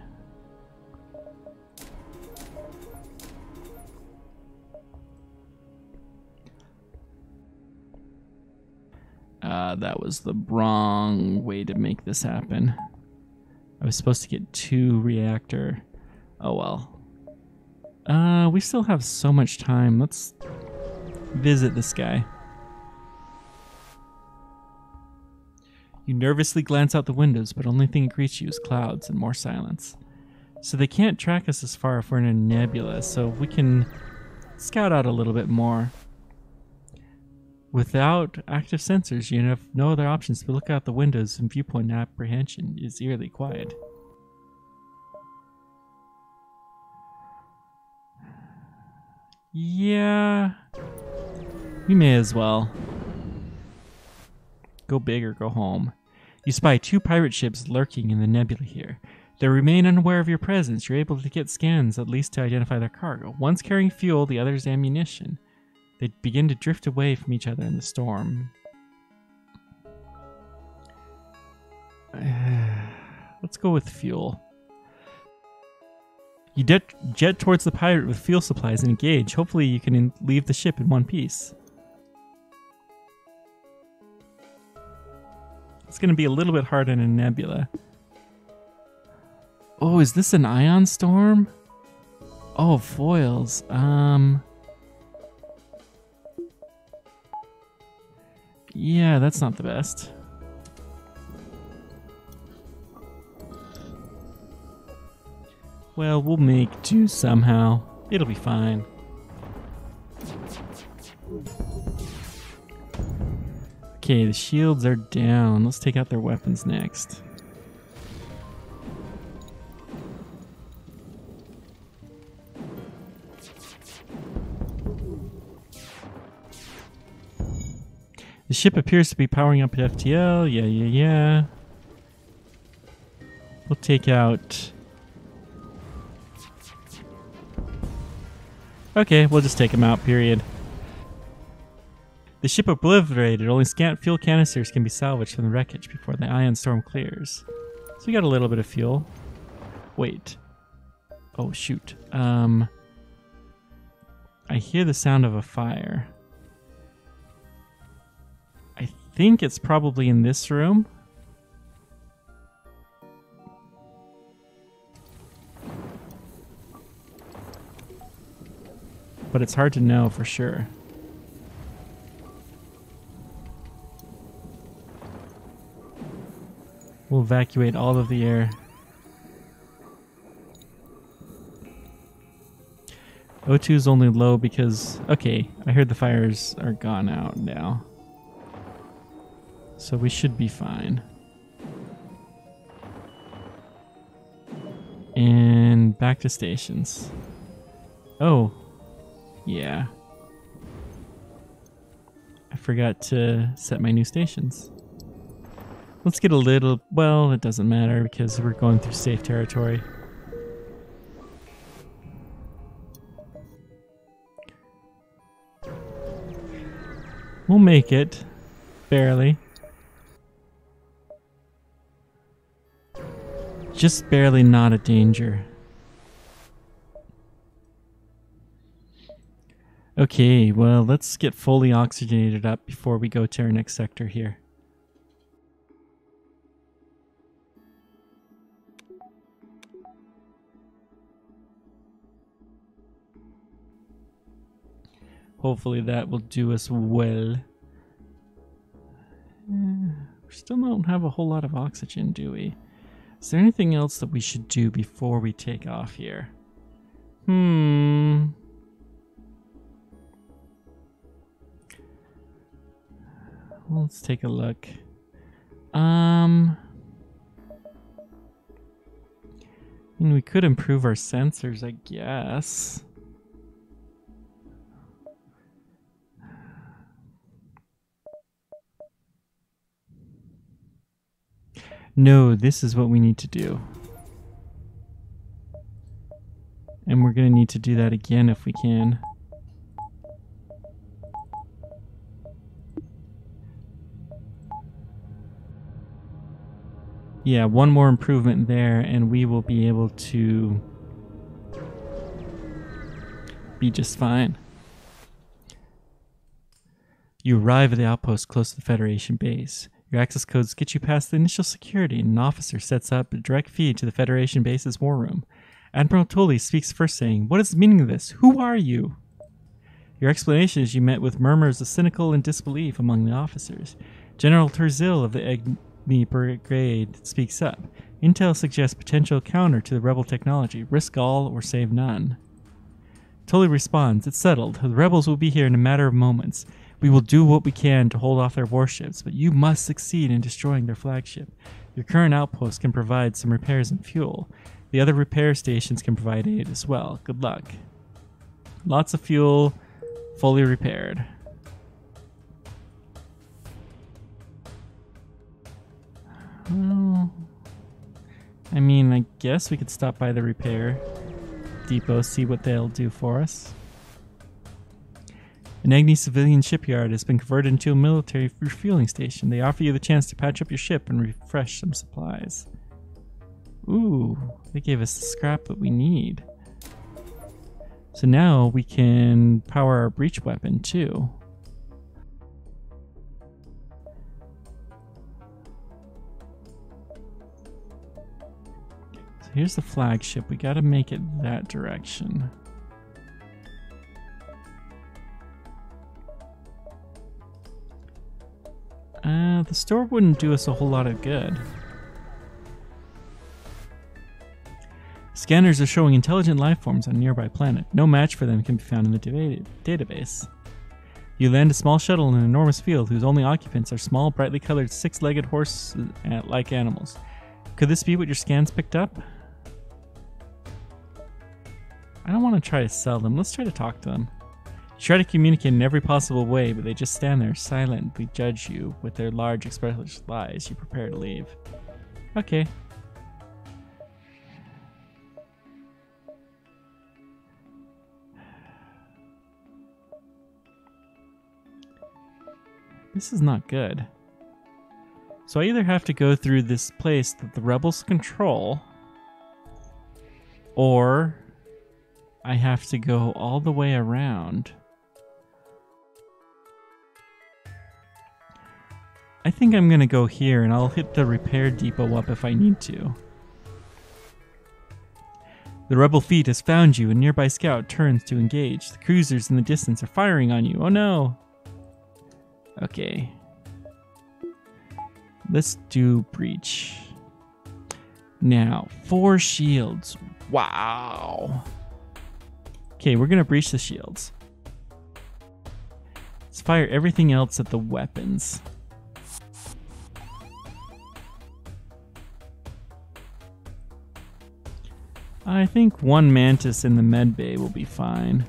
Speaker 1: that was the wrong way to make this happen. I was supposed to get 2 reactor. Oh well. We still have so much time. Let's visit this guy. You nervously glance out the windows, but only thing that greets you is clouds and more silence. So they can't track us as far if we're in a nebula, so we can scout out a little bit more. Without active sensors, you have no other options but look out the windows, and viewpoint apprehension is eerily quiet. Yeah, we may as well. Go big or go home. You spy 2 pirate ships lurking in the nebula here. They remain unaware of your presence. You're able to get scans, at least to identify their cargo. One's carrying fuel, the other's ammunition. They begin to drift away from each other in the storm. Let's go with fuel. You jet towards the pirate with fuel supplies and engage. Hopefully you can leave the ship in one piece. It's going to be a little bit hard in a nebula. Oh, is this an ion storm? Oh, foils. Yeah, that's not the best. Well, we'll make do somehow. It'll be fine. Okay, the shields are down. Let's take out their weapons next. The ship appears to be powering up at FTL. Yeah. We'll take out... Okay, we'll just take him out, period. The ship obliterated. Only scant fuel canisters can be salvaged from the wreckage before the ion storm clears. So we got a little bit of fuel. Wait. Oh, shoot. I hear the sound of a fire. I think it's probably in this room. But it's hard to know for sure. We'll evacuate all of the air. O2 is only low because... Okay, I heard the fires are gone out now. So we should be fine. And back to stations. Oh. Yeah. I forgot to set my new stations. Let's get a little... Well, it doesn't matter because we're going through safe territory. We'll make it. Barely. Just barely not a danger. Okay, well, let's get fully oxygenated up before we go to our next sector here. Hopefully that will do us well. We still don't have a whole lot of oxygen, do we? Is there anything else that we should do before we take off here? Let's take a look. We could improve our sensors, I guess. No, this is what we need to do. And we're going to need to do that again if we can. Yeah, one more improvement there and we will be able to be just fine. You arrive at the outpost close to the Federation base. Your access codes get you past the initial security, and an officer sets up a direct feed to the Federation base's war room. Admiral Tully speaks first, saying, "What is the meaning of this? Who are you?" Your explanation is you met with murmurs of cynical and disbelief among the officers. General Terzil of the Agni Brigade speaks up. Intel suggests potential counter to the rebel technology. Risk all or save none. Tully responds, "It's settled. The rebels will be here in a matter of moments. We will do what we can to hold off their warships, but you must succeed in destroying their flagship. Your current outpost can provide some repairs and fuel. The other repair stations can provide aid as well. Good luck." Lots of fuel, fully repaired. Well, I mean, I guess we could stop by the repair depot, see what they'll do for us. An Agni civilian shipyard has been converted into a military refueling station. They offer you the chance to patch up your ship and refresh some supplies. Ooh, they gave us the scrap that we need. So now we can power our breach weapon too. So here's the flagship. We gotta make it that direction. The store wouldn't do us a whole lot of good. Scanners are showing intelligent life forms on a nearby planet. No match for them can be found in the database. You land a small shuttle in an enormous field whose only occupants are small, brightly colored, six-legged horse-like animals. Could this be what your scans picked up? I don't want to try to sell them. Let's try to talk to them. You try to communicate in every possible way, but they just stand there silently judge you with their large expressionless eyes. You prepare to leave. Okay. This is not good. So I either have to go through this place that the rebels control, or I have to go all the way around. I think I'm gonna go here and I'll hit the repair depot up if I need to. The rebel fleet has found you. A nearby scout turns to engage. The cruisers in the distance are firing on you. Oh no! Okay. Let's do breach. Now, 4 shields. Wow. Okay, we're gonna breach the shields. Let's fire everything else at the weapons. I think 1 mantis in the med bay will be fine.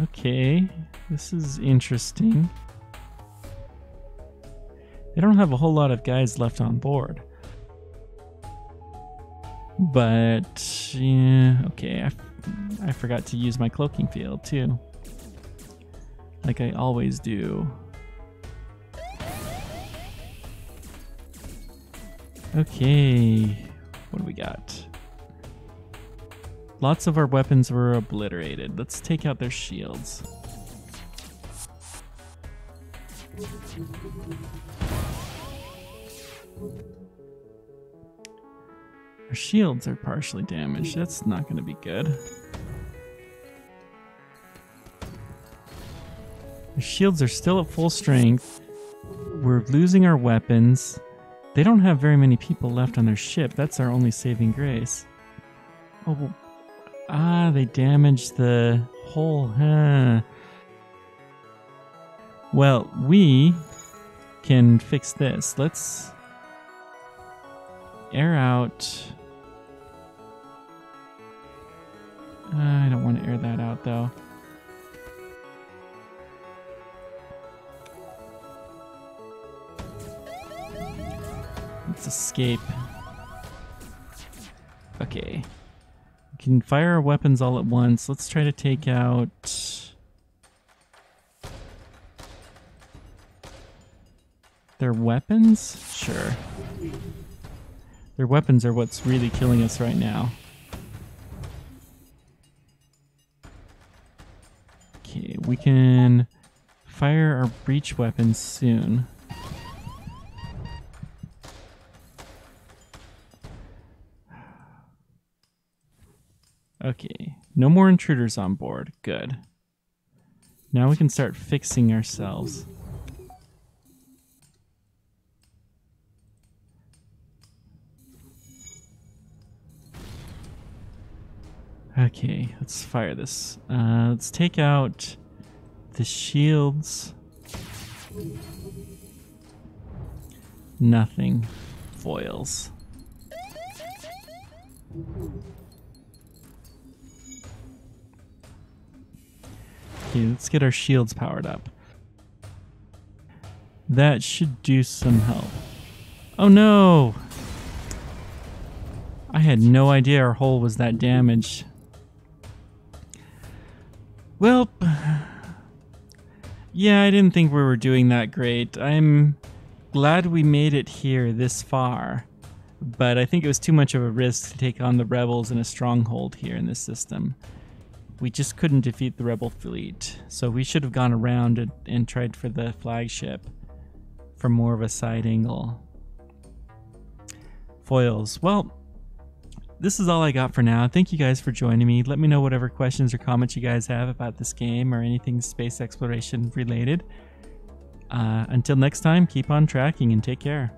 Speaker 1: Okay, this is interesting. They don't have a whole lot of guys left on board. But, yeah, okay, I forgot to use my cloaking field too. Like I always do. Okay, what do we got? Lots of our weapons were obliterated. Let's take out their shields. Our shields are partially damaged. That's not going to be good. Our shields are still at full strength. We're losing our weapons. They don't have very many people left on their ship. That's our only saving grace. Oh, well, they damaged the hull. Huh. Well, we can fix this. Let's air out. I don't want to air that out though. Let's escape. Okay. We can fire our weapons all at once. Let's try to take out their weapons? Sure. Their weapons are what's really killing us right now. Okay, we can fire our breach weapons soon. Okay, no more intruders on board. Good. Now we can start fixing ourselves. Okay, let's fire this. Let's take out the shields. Nothing. Foils. Okay, let's get our shields powered up. That should do some help. Oh no! I had no idea our hull was that damaged. Well, yeah, I didn't think we were doing that great. I'm glad we made it here this far, but I think it was too much of a risk to take on the rebels in a stronghold here in this system. We just couldn't defeat the rebel fleet, so we should have gone around and tried for the flagship from more of a side angle. Foils. Well, this is all I got for now. Thank you guys for joining me. Let me know whatever questions or comments you guys have about this game or anything space exploration related. Until next time, keep on tracking and take care.